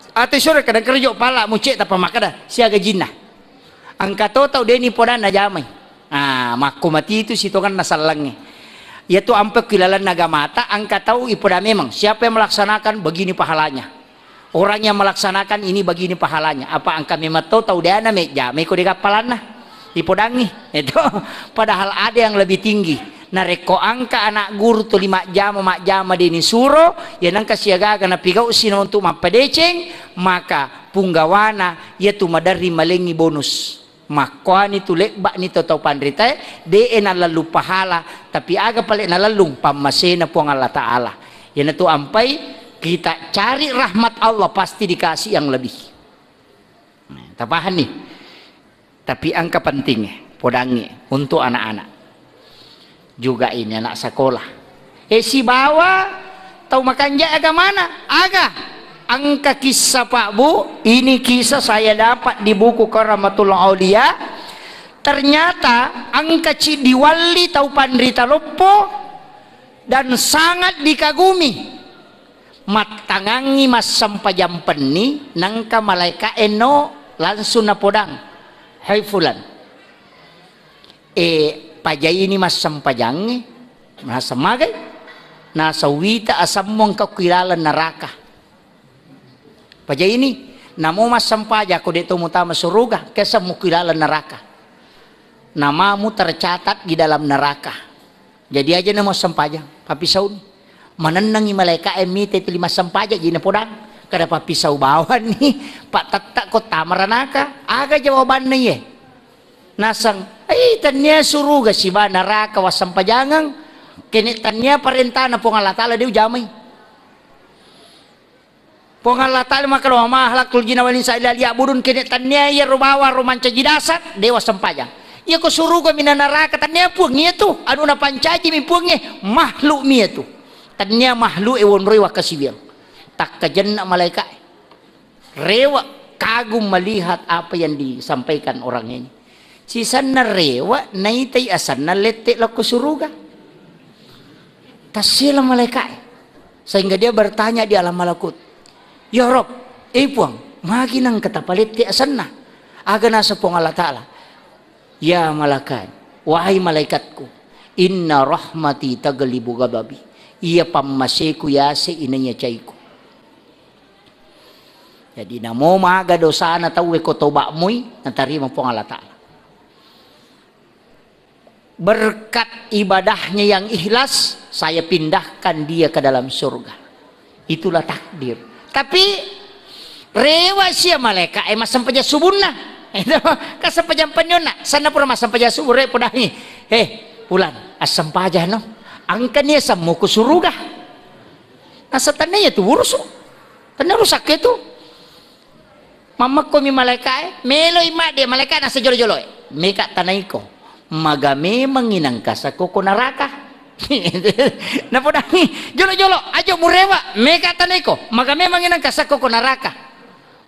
atau sore kadang kerja pala muce tapa makada siaga jinnah angka tahu deni poda na jamai mako mati itu situ kan nasalangnya yaitu ampe kilalan naga mata angka tahu ipoda memang siapa yang melaksanakan begini pahalanya orang yang melaksanakan ini begini pahalanya apa angka memang tahu dia na me jame ko di kapalan na ipodangi itu padahal ada yang lebih tinggi nareko angka anak guru tu 5 jam mak jama dini suro ya nang kasiaga na pigau sino untuk mapadeceng maka punggawana ya tu madari malengi bonus makwani tu lekba ni to pandrita de na lalu pahala tapi aga pale na lalung pamasena puang Allah taala ya na tu ampai kita cari rahmat Allah pasti dikasih yang lebih. Tapahan nih. Tapi angka pentingnya podangi untuk anak-anak. Juga ini anak sekolah. Si bawa tahu makan aga mana? Aga. Angka kisah Pak Bu, ini kisah saya dapat di buku Karamatul Aulia. Ternyata angka Cidiwali tahu Pandrita Lopo dan sangat dikagumi. Matangangi mas sampajam peni nangka malaika eno langsung na podang. Hai fulan. Pajai ini mas sampajangi nasa magay nasa wita asam mong kakilalan neraka. Pajai ini namo mas sampaja ko dito mo tama suruga kesa mo kilala neraka. Namamu tercatat di dalam neraka. Jadi aja namo sampaja papisaw ni. Mananangi malaika emite itu 5 sampaja gina podang. Kada papisaw bawan ni pak tatak ko tamaranaka. Aga jawaban niya. Nasang ay tanya suruga si ba neraka was sampajangang. Kini tanya parentana po Allah Ta'ala dia jamay. Po Allah Ta'ala makalo mahalakul jinawalin sa ilali abudun kini tanya ya rubawa romanca jidasat dewa sampajang. Ya ko suruga mina neraka tanya puang niya tu. Anu na pancaji mi puangnya makhluk niya tu. Tanya makhluk ewon rewa kasibiyang. Tak kajenna malaikat. Rewa kagum melihat apa yang disampaikan orang ini. Sisan na rewa naitay asan na lete laku suruga. Tasila malaikat. Sehingga dia bertanya di alam malakut. Ya Rob, puang, maginang katapalit ti asan na. Aga nasa pong Allah Ta'ala. Ya malaikat, wahai malaikatku, inna rahmati tagalibu gababi. Iya pamasiku yase inanya caiku. Jadi namo maga dosa na tawe ko toba moy natarima pong Allah Ta'ala. Berkat ibadahnya yang ikhlas, saya pindahkan dia ke dalam surga. Itulah takdir. Tapi rewa siya malaikat mas sampaja subunna. Itu kasampajang penyona. Sana pura mas sampaja subur podahi. Pulan asam paja no. Angka niya sa mo kusuruga. Nasa tanay itu uruso. Tanay rusak itu. Mama ko mi malaikat melo ima dia malaikat nasa jolo-jolo. Meka tanay ko. Magame manginang ka sa koko naraka. Napodahi jolo-jolo ajo murewa meka tanay ko. Magame manginang ka sa koko naraka.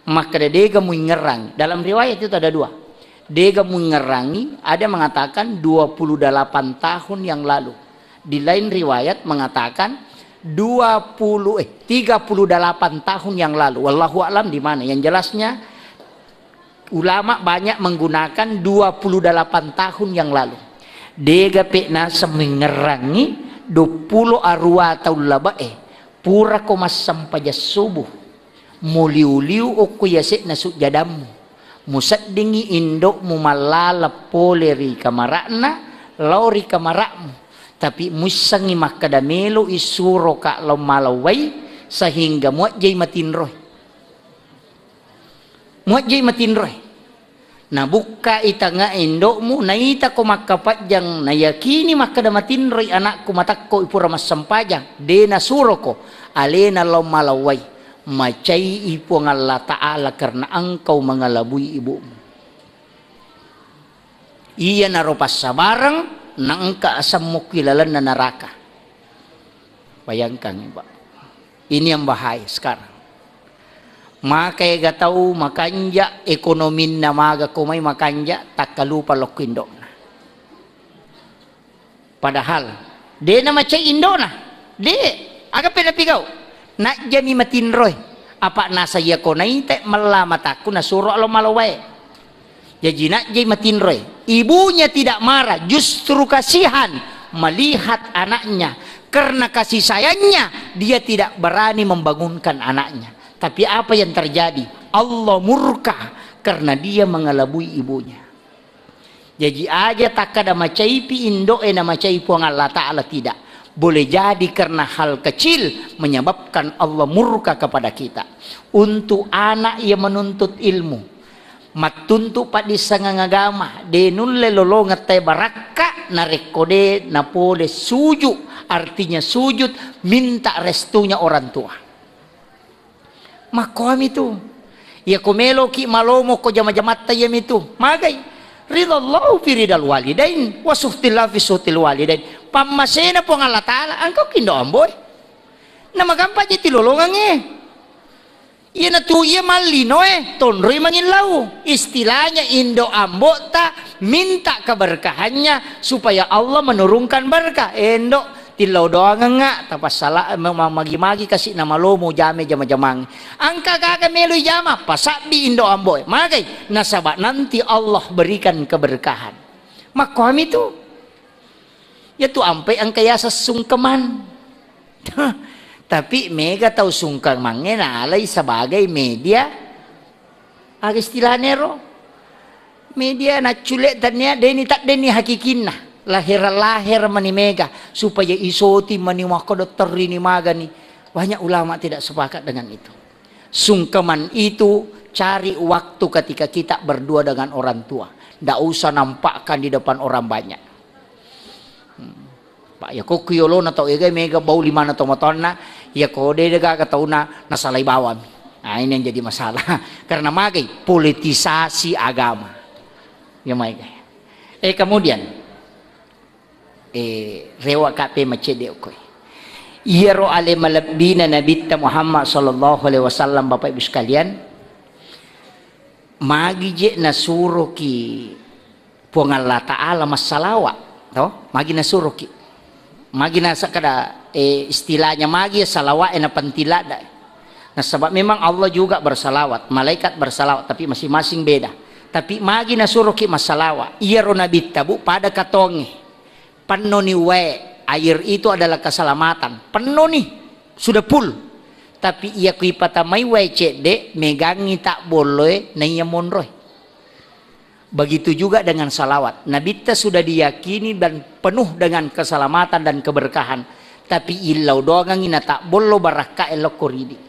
Maka dega mu ngerang. Dalam riwayat itu ada 2. Dega mu ngerangi ada mengatakan 28 tahun yang lalu. Di lain riwayat mengatakan 38 tahun yang lalu. Wallahu a'lam di mana. Yang jelasnya ulama banyak menggunakan 28 tahun yang lalu. Dega pekna semengerangi 20 arwa taul labae pura ko mas sampaja subuh muliu-liu o kuyasik na sujadamu musad dingi indok mu malala poleri kamarakna lauri kamarakmu tapi musangi makadamelo isuro ka lau malaway sehingga muat jay matinroy na buka itanga indokmu na ita ko makapajang na yakini makadamatinroy anakku matakko ipura mas sampajang de na suro ko alena lau malaway macay ipo ng Allah Ta'ala karena engkau mengalabui ibumu iya naropas sa barang na engka asam mo kilalan na neraka. Bayangkan Pak, ini yang bahaya sekarang. Maka gatau makanja ekonomin na maga kumay makanja takalupa lokindo na. Padahal de na macay indo na. De aga pinapigaw. Na jami matinroy. Apa nasa iya ko na inte malamat ako na suro alo malaway. Jadi nak jay matinroy. Ibunya tidak marah, justru kasihan melihat anaknya. Karena kasih sayangnya dia tidak berani membangunkan anaknya. Tapi apa yang terjadi? Allah murka karena dia mengelabui ibunya. Jadi aja tak ada macai pi indo na macai puang Allah Ta'ala tidak. Boleh jadi karena hal kecil menyebabkan Allah murka kepada kita. Untuk anak yang menuntut ilmu, matuntu pa di sangangagama, denun lelolo ngatay baraka na rekode na pole sujud, artinya sujud minta restunya orang tua. Makom itu, ya kumelo ki malomo ko jama-jamat tayam itu, magay. Ridallahu fi ridal walidain wa suhtillah fi suhtil walidain. Pamasena po ng Allah Ta'ala angkaw kindoamboy na magampa niya tilulungan iya na tuya malino tonroy manginlaw istilahnya indo ambo ta minta keberkahannya supaya Allah menurunkan berkah endo tilaw doang nga tapos sala magi-magi kasi na malomo jame jama-jamang angka kagamelo jama pasabi indo amboy magay nasaba nanti Allah berikan keberkahan makom itu ya tu ampai ang kaya sa sungkaman tapi mega tahu sungkaman na alay sebagai media ag istilah nero media na culik tanya deni tak deni hakikin na lahir manimega supaya isoti maniwako dokter ini magani. Banyak ulama tidak sepakat dengan itu. Sungkeman itu cari waktu ketika kita berdua dengan orang tua. Tidak usah nampakkan di depan orang banyak. Pak ya kok kiyolo na tau ega mega bau lima na tomatona ya kode dega katau na nasalay bawam. Nah ini yang jadi masalah karena magay politisasi agama. Ya magay. Kemudian rewa kape macede okoy iyaro ale malabina nabitta Muhammad sallallahu alaihi wasallam Bapak Ibu sekalian magi je nasuro ki puang Allah Ta'ala masalawa to magi nasuro ki magi nasa kada istilahnya magi salawa na pantilada nah sebab memang Allah juga bersalawat malaikat bersalawat tapi masing-masing beda tapi magi nasuro ki masalawa iyaro nabitta bu pada katonge penuh nih air itu adalah keselamatan penuh nih sudah full tapi ia kui patamai cede megangi tak boleh nanya monroy begitu juga dengan salawat Nabi kita sudah diyakini dan penuh dengan keselamatan dan keberkahan tapi ilau doang ina tak boleh baraka elok koridi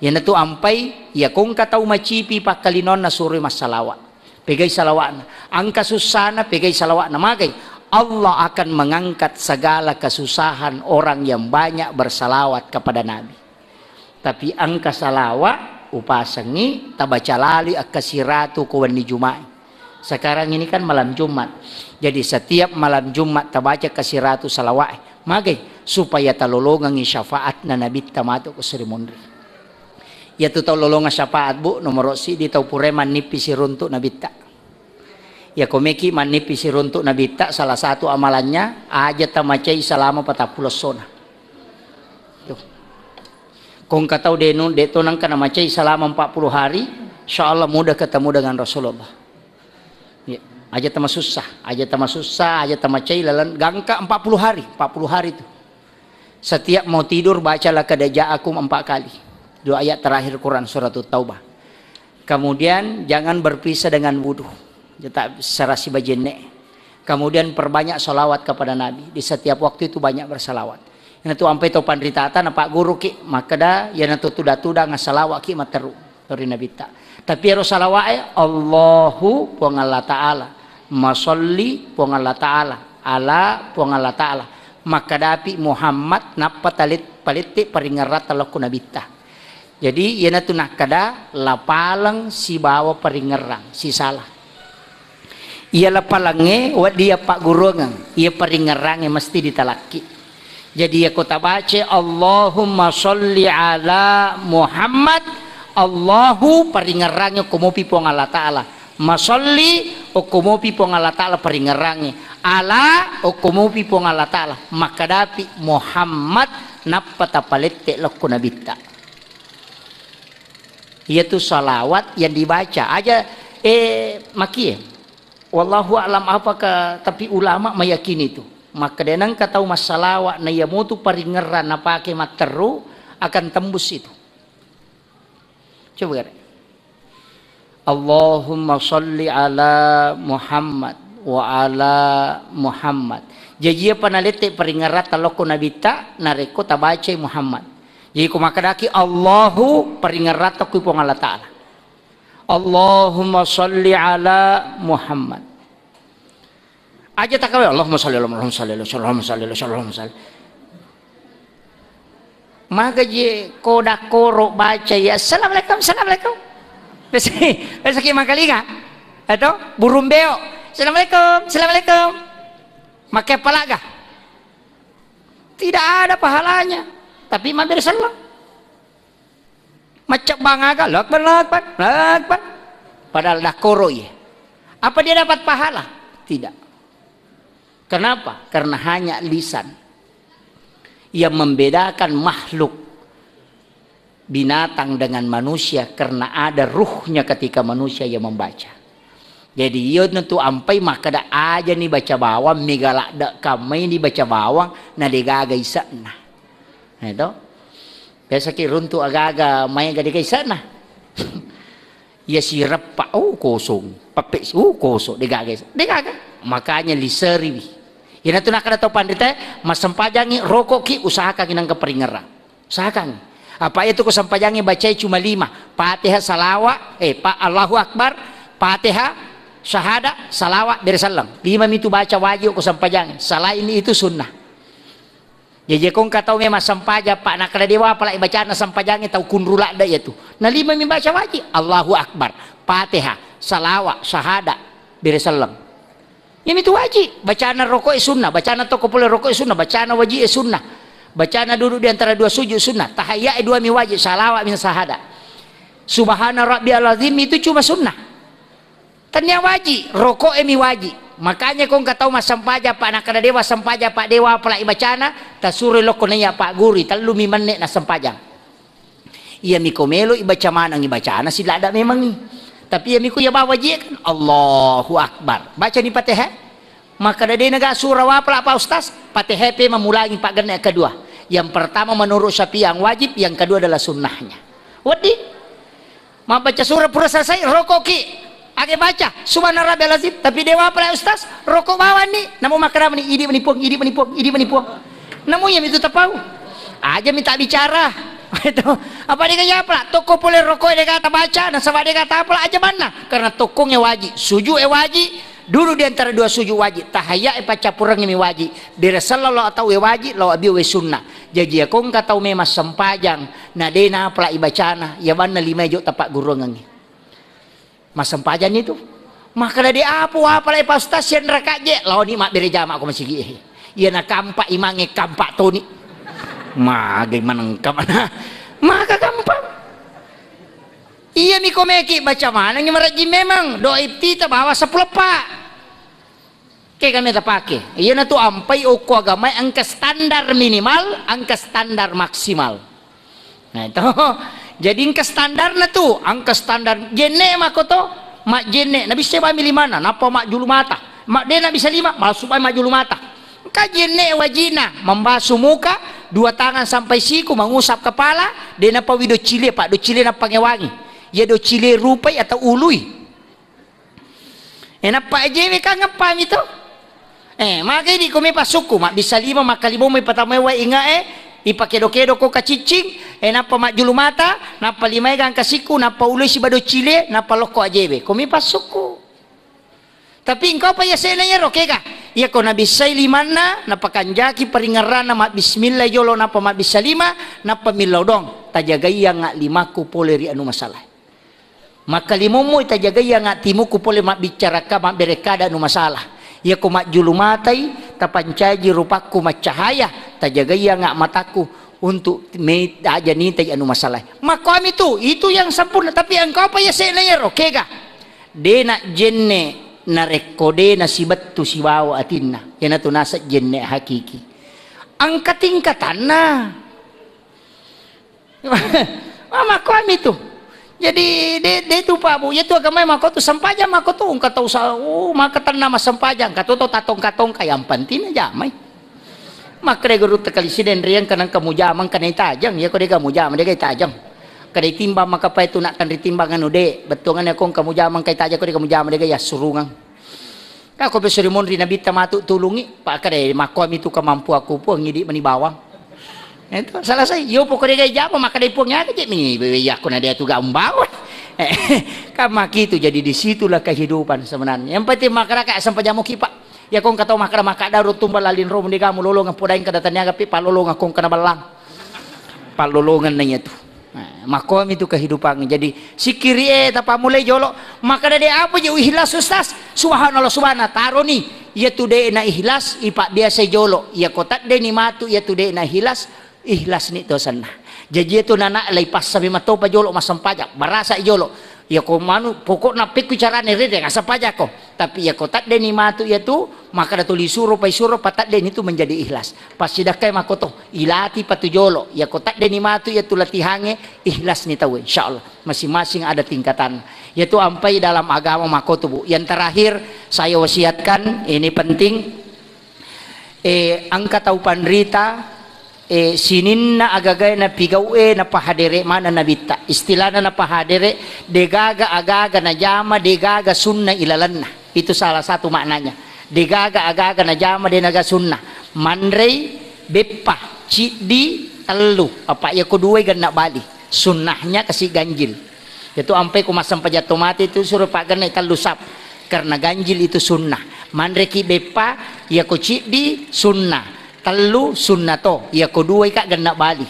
yan itu ampai ya kung katau macipi pakalinon na suri mas salawat pegay salawat angka susana pegay salawat na magay Allah akan mengangkat segala kesusahan orang yang banyak bersalawat kepada Nabi. Tapi angka salawat upasangi tabaca lali akasiratu kuwan di Jumat. Sekarang ini kan malam Jumat. Jadi setiap malam Jumat tabaca kasiratu salawat. Magay supaya talolongan syafaat na Nabi tamato ko seremoni. Ya tu talolongan syafaat bu nomor si di tau pureman nipis siruntuk Nabi ta. Ya komeki manipisi runtuk Nabi tak salah satu amalannya aja tamacai selama 40 sona. Kong katau denun detonang kana macai selama 40 hari, insyaallah mudah ketemu dengan Rasulullah. Ya, aja tama susah, aja tamacai lalan gangka 40 hari itu. Setiap mau tidur bacalah kadaja'akum 4 kali. 2 ayat terakhir Quran surat Taubah. Kemudian jangan berpisah dengan wudu. Tetap serasi bajenne. Kemudian perbanyak salawat kepada Nabi. Di setiap waktu itu banyak bersalawat. Yang itu ampai to pandritatan Pak guru ki maka dah yang itu tuda ngasalawat ki materu dari Nabi ta. Tapi harus salawat Allahu puang Allah Ta'ala. Masolli puang Allah Ta'ala. Ala puang Allah Ta'ala. Maka dapi Muhammad napa paliti paringarat talaku Nabi ta. Jadi yana tu nakada lapalang si bawa paringerang si salah. Ia lapalange wa dia pak gurungan ia paringerange mesti ditalaki. Jadi ya kota baca Allahumma sholli ala Muhammad Allahu paringerange kumupi pong Allah Ta'ala masolli o kumupi pong Allah Ta'ala paringerange ala o kumupi pong Allah Ta'ala makadapi Muhammad napatapalete lakko nabita. Yaitu salawat yang dibaca aja maki wallahu alam apakah tapi ulama meyakini itu maka denang katau masalawat na yamutu paringeran na pake materu akan tembus itu coba kan Allahumma sholli ala Muhammad wa ala Muhammad. Jadi apa nalete peringarat taloko nabi ta nareko tabaca Muhammad. Jadi ko makadaki Allahu peringarat ko po Allah Taala. Allahumma salli ala Muhammad. Aja tak kawin Allahumma salli ala Muhammad Allahumma salli. Maka je koda koro baca ya assalamualaikum. Besok makalinga atau burung beo assalamualaikum. Makai palaga. Tidak ada pahalanya. Tapi mampir salam. Macam bangaga lakbar. Padahal dah koro ya. Apa dia dapat pahala? Tidak. Kenapa? Karena hanya lisan yang membedakan makhluk binatang dengan manusia karena ada ruhnya ketika manusia yang membaca. Jadi ia tentu ampai maka dah aja nih baca bawang megalak dak kami ni baca bawang na degaga isana. Nah itu biasa ki runtu agaga main gadiga isana. Ya sirap pa kosong, papek kosong degaga. Makanya liseri. Ina tu nak ada tahu pandita mas sempajangi rokok ki usahakan inang keperingeran. Usahakan. Apa itu ko sempajangi baca cuma 5. Fatihah salawat, Allahu Akbar, Fatihah, syahadat, salawat, bersalam. 5 itu baca wajib ko sempajangi. Selain itu sunnah. Jadi kong kata memang sempaja pak nak kada dewa pala bacaan sempajangi tahu kunrula ada ya tu. Nah 5 baca wajib. Allahu Akbar, Fatihah, salawat, syahadat, bersalam. Yang itu wajib. Bacaan rokok sunnah, bacaan toko boleh rokok sunnah, bacaan wajib sunnah. Bacaan duduk di antara 2 sujud sunnah. Tahiyat 2 mi wajib, salawat min syahadat. Subhana rabbiyal azim itu cuma sunnah. Tan yang wajib, rokok mi wajib. Makanya kau enggak tahu mas sampaja pak nak kada dewa sampaja pak dewa pelai bacana tasuri lokone ya pak guri talu mi mennek na sampajang. Ia mi komelo ibaca mana ngi bacana sila ada memang ni. Tapi yang miku ya bawa je kan Allahu Akbar. Baca ni Fatihah. Maka dari negara surah apa ustaz? Fatihah pe memulangi pak gena kedua. Yang pertama menurut Syafi'i yang wajib, yang kedua adalah sunnahnya. Wadi. Mau baca surah pura selesai rokok ki. Age baca subhana rabbiyal azim tapi dewa apa ustaz? Rokok bawa ni. Namu makram ni idi menipuang. Namu yang itu tapau. Aja minta bicara. Itu apa dia kaya apa toko boleh rokok dia kata baca dan sama dia kata apa aja mana karena tokongnya wajib sujud wajib dulu di antara 2 sujud wajib tahiyat baca purang mi wajib birasallallahu atau wajib law abi sunnah jadi aku enggak tahu memang sempajang na dena pala ibacana ya mana 5 jo tapak gurungan mas sempajang itu maka dari apa la ustaz yang rakaat je law ni mak bere jama aku masih gi iya na kampak imange kampak toni bagaimana maka gampang iya mi komeki baca mana yang meraji memang doa ibtita bawa 10 pak kayak kami tak pakai iya na tu ampai uku agama angka standar minimal angka standar maksimal nah itu jadi angka standar na tu angka standar jene makoto mak jene nabi saya milih mana napa mak julu mata mak dia nak bisa 5 masuk mak julu mata kajene wajina membasuh muka 2 tangan sampai siku mengusap kepala dia napa wido cile pak do cile napa ngewangi ya do cile rupai atau ului napa aja mereka ngepam itu makanya di kumi pasuku mak bisa 5 maka 5 may patama wa inga ipakai kedo ko kacicing napa mak julu mata napa 5 gang kasiku napa ului si bado cile napa loko aja kumi pasuku tapi engkau pa ya senanya rokega ya ko nabi say 5 na napakanjaki peringaran na bismillah yolo napa mak bisa 5 napa milaw dong tajagay nga 5 ku poleri anu masalah maka 5 mo itajagay nga timu ku pole mak bicara ka mak berekada anu masalah ya ko mak julu matay tapancaji rupaku mak cahaya tajagay nga mataku untuk me aja nitay anu masalah maka kami itu yang sempurna tapi engkau pa ya senanya rokega de na jenne na rekode na sibat tu siwawa atinna yan ato nasa jenne hakiki ang katingkatan na mama kami tu jadi de tu pa bu yatu agamay mako tu sampajang mako tu ung kataw sa makatan na masampajang katuto tatong kayang pantin na jamay makregurut tekalisiden riyan kanang kamujamang kanay tajang ya ko de kamujamang de kay tajang kadai timbang maka pa itu nak kan ditimbangan ude betungan akong kamu jamang kay taja ko di kamu jamang de gaya surungang Kako besari mon ri nabi tamatu tulungi pak kade makom itu kemampu aku po ngidi mani bawang. Itu selesai. Yo pokoknya gaya japa maka dai punya aja mi ya aku dia tu gambawang. Kamaki itu jadi disitulah kehidupan sebenarnya. Yang penting masyarakat sampai jamu kipak. Ya kong kata maka darut tumbal lalin rom di kamu lolong podain kada tanya gapi palolong akong kana balang. Palolongan nanya tu. Makom itu kehidupan. Jadi sikiri tapa mulai jolo maka ada apa je ikhlas ustaz subhanallah subhana taro ni ya tu de na ikhlas ipak biasa jolo ya kotak de ni matu ya tu de na ikhlas ni to sana jadi itu nana lepas sabi mato pa jolo masam pajak barasa jolo ya ko manu pokok na pik carane rede ngasa pajak ko tapi ya kotak de ni matu ya tu maka da tuli suruh patat de itu menjadi ikhlas pas sidakai makoto ilati patu jolo ya kotak de ni matu ya tu latihange ikhlas ni tahu insyaallah masing-masing ada tingkatan yaitu sampai dalam agama makoto Bu. Yang terakhir saya wasiatkan ini penting angka tau panrita sininna agagay na pigawe na pahadere mana nabita istilahnya na pahadere degaga agaga na jama degaga sunna ilalanna itu salah satu maknanya degaga agaga na jama denaga sunna mandrei beppa cidi telu apa ya kedua gana bali sunnahnya kasih ganjil itu sampai kumasam pajat mati itu suruh pak gana telu sap karena ganjil itu sunnah mandreki beppa ya ko cidi sunnah telu sunnato ya kedua kak gana bali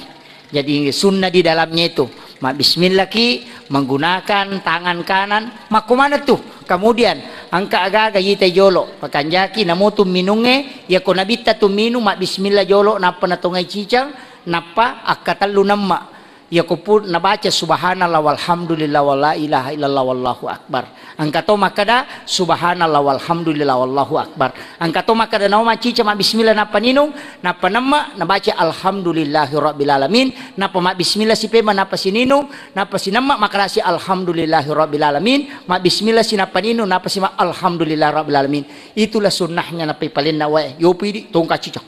jadi sunnah di dalamnya itu mak bismillah ki menggunakan tangan kanan mak kumana tuh kemudian angka aga yite jolo pakanjaki namutu minunge ya ko nabita tu minu mak bismillah jolo napa natungai cicang napa akatalu nama ya ko pun nabaca subhanallah walhamdulillah wala ilaha illallah wallahu akbar angka to makada subhanallah walhamdulillah wallahu akbar angka to makada nama cica mak bismillah napa ninung napa nama nabaca alhamdulillahirabbil alamin napa mak bismillah si pema napa sininung napa sinama makarasi alhamdulillahirabbil alamin mak bismillah sinapa ninung napa si mak alhamdulillahirabbil alamin itulah sunnahnya napa palinna wae yo pidi tongka cica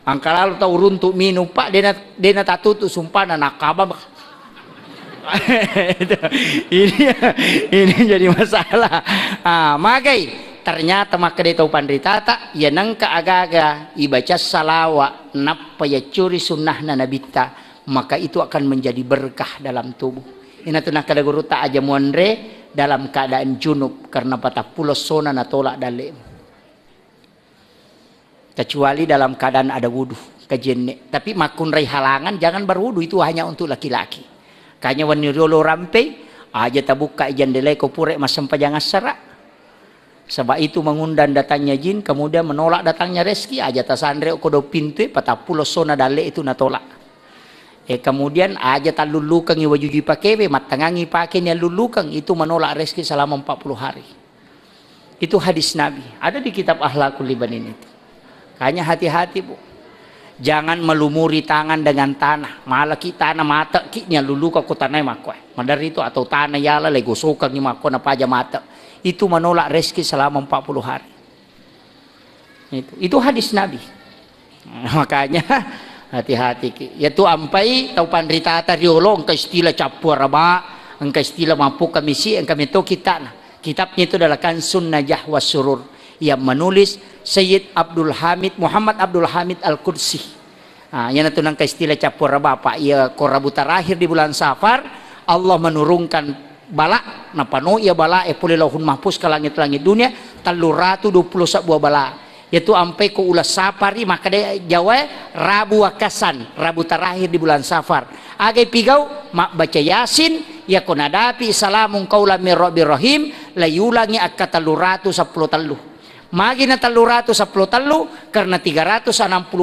angka lalu tahu runtuk minum pak dena tatutu sumpah nakaba ini jadi masalah magai ternyata maka dia tahu pandritata ya nangka agaga ibaca salawa napa ya curi sunnahna nabita maka itu akan menjadi berkah dalam tubuh ini tuh nak kada guru tak aja muanre dalam keadaan junub karena patah pulau sona na tolak dalem kecuali dalam keadaan ada wudhu kejenne tapi makun rai halangan jangan berwudhu itu hanya untuk laki-laki kanya wanirolo rampe aja tabuka jendela ko purek masam pajangan serak sebab itu mengundang datangnya jin kemudian menolak datangnya rezeki aja tasandre ko do pintu patah pulau sona dale itu natolak kemudian aja talulukang iwajuji pakewe matangangi pakainya lulukang itu menolak rezeki selama 40 hari itu hadis Nabi ada di kitab Akhlaqul Libanin itu. Hanya hati-hati Bu, jangan melumuri tangan dengan tanah. Malah kita tanah mata kitnya lulu ke tanah makwa. Mandar itu atau tanah yala lego sokang ni makwa na paja mata. Itu menolak rezeki selama 40 hari. Itu hadis Nabi. Makanya hati-hati. Yaitu ampai tau pandrita tariolo engka istilah capur raba, engka istilah mampu kamisi, engka meto kita. Kitabnya itu adalah Kansun Najah was Surur yang menulis Sayyid Abdul Hamid Muhammad Abdul Hamid Al-Qudsi. Yang itu nangka istilah capur bapak ya korabu terakhir di bulan Safar Allah menurunkan bala napano ia bala pulilahun mahpus ke langit-langit dunia 320 sebuah bala yaitu sampai ke ulas Safari maka dia Jawa Rabu Wakasan Rabu terakhir di bulan Safar agai pigau mak baca Yasin ya konadapi salamun qaula mir rabbir rahim layulangi akataluratu 10 talu magi na 310 talu karena 360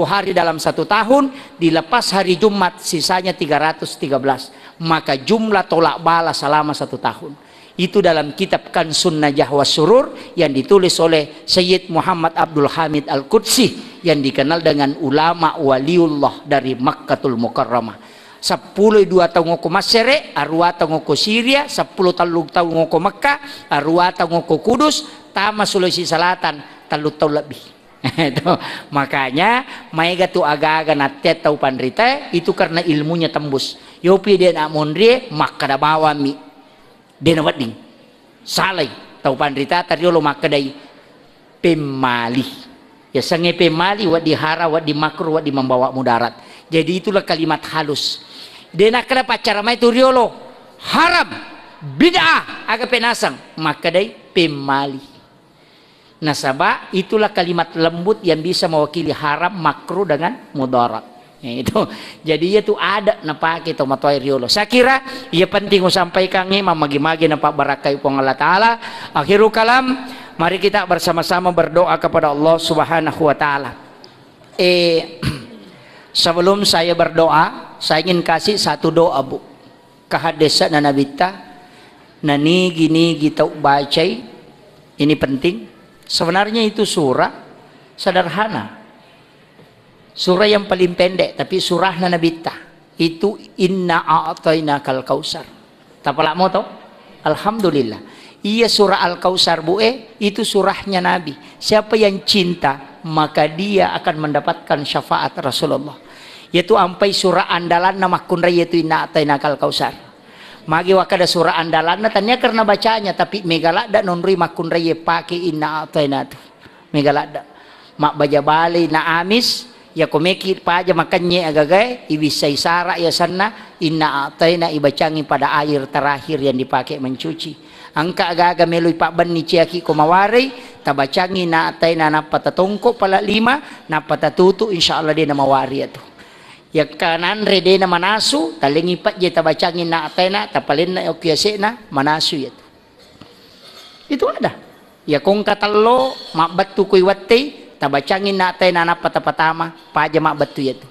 hari dalam satu tahun dilepas hari Jumat sisanya 313 maka jumlah tolak bala selama satu tahun itu dalam kitab Kansun Najah was Surur yang ditulis oleh Sayyid Muhammad Abdul Hamid Al-Qudsi yang dikenal dengan ulama waliullah dari Makkatul Mukarramah 10 2 tahun ngoko Masere arwa tahun ngoko Syria 10 tahun ngoko Mekah arwa tahun ngoko Kudus tama Sulawesi Selatan 3 tahun lebih itu makanya maiga tu aga-aga natet tau pandrita itu karena ilmunya tembus yopi dia nak mondrie maka da bawa mi dia wading salai tau pandrita tariolo maka dai pemali. Ya sange pemali wat dihara wat dimakruh wat di membawa mudarat. Jadi itulah kalimat halus. Dena kala pacara mai tu riolo haram bid'ah aga penasang maka dai pemali. Nasaba itulah kalimat lembut yang bisa mewakili haram makruh dengan mudarat. Ya, itu jadi itu ada napa kita matuai riolo. Saya kira ia penting sampaikan ni magi-magi napa barakai pun Allah Taala. Akhirul kalam, mari kita bersama-sama berdoa kepada Allah Subhanahu wa taala. Sebelum saya berdoa, saya ingin kasih satu doa Bu. Kahadesa na nabita nani gini kita bacai. Ini penting. Sebenarnya itu surah sederhana. Surah yang paling pendek tapi surahnya nabita itu inna a'tainakal kausar. Tapalak mo to? Alhamdulillah. Iya surah Al-Kausar itu surahnya Nabi. Siapa yang cinta maka dia akan mendapatkan syafaat Rasulullah. Yaitu ampai surah andalan nama kunra yaitu inna a'tainakal kausar. Magi wakada surah andalan tanya karena bacanya tapi megalada nonri makunra ye pakai inna a'tainatu. Megalada. Mak baja bali na amis ya komeki paja makannya agagay ibisay sara ya sana inna ataina ibacangi pada air terakhir yang dipakai mencuci angka agaga meloy pak ban ni ciaki kumawari tabacangi na ataina na patatongko pala 5 na patatutu insyaallah dia na mawari ito ya kanan rede na manasu talingi pat je tabacangi na ataina tapalin na okyase na manasu itu ada ya kung katalo mabatu kuy wate tabacangin natin na napatapatama paja mak batu itu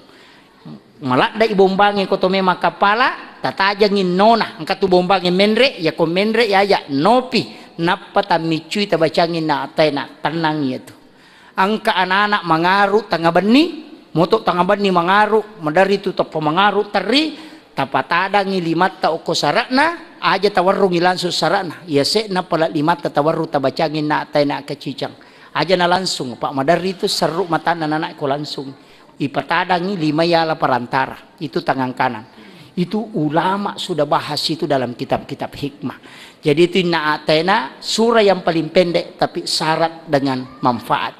malak da ibombangin ko tome makapala tatajangin nona angka tu bombangin menre ya ko menre ya nopi napatamicuy tabacangin natin na tanang itu angka anak-anak mangaru tanga bani moto tanga bani mangaru madari tu topo mangaru teri tapatadangi limat ta oko sarakna aja tawarrung ilansu sarakna ya se na pala limat ta tawarru tabacangin natin na kacicang aja na langsung Pak Madari itu seru mata anak ko langsung ipatadangi 5 yala perantara itu tangan kanan itu ulama sudah bahas itu dalam kitab-kitab hikmah. Jadi itu inna atena surah yang paling pendek tapi syarat dengan manfaat.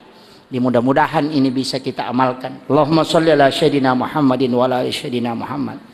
Mudah-mudahan ini bisa kita amalkan. Allahumma sholli ala sayyidina Muhammadin wa ala ali sayyidina Muhammad.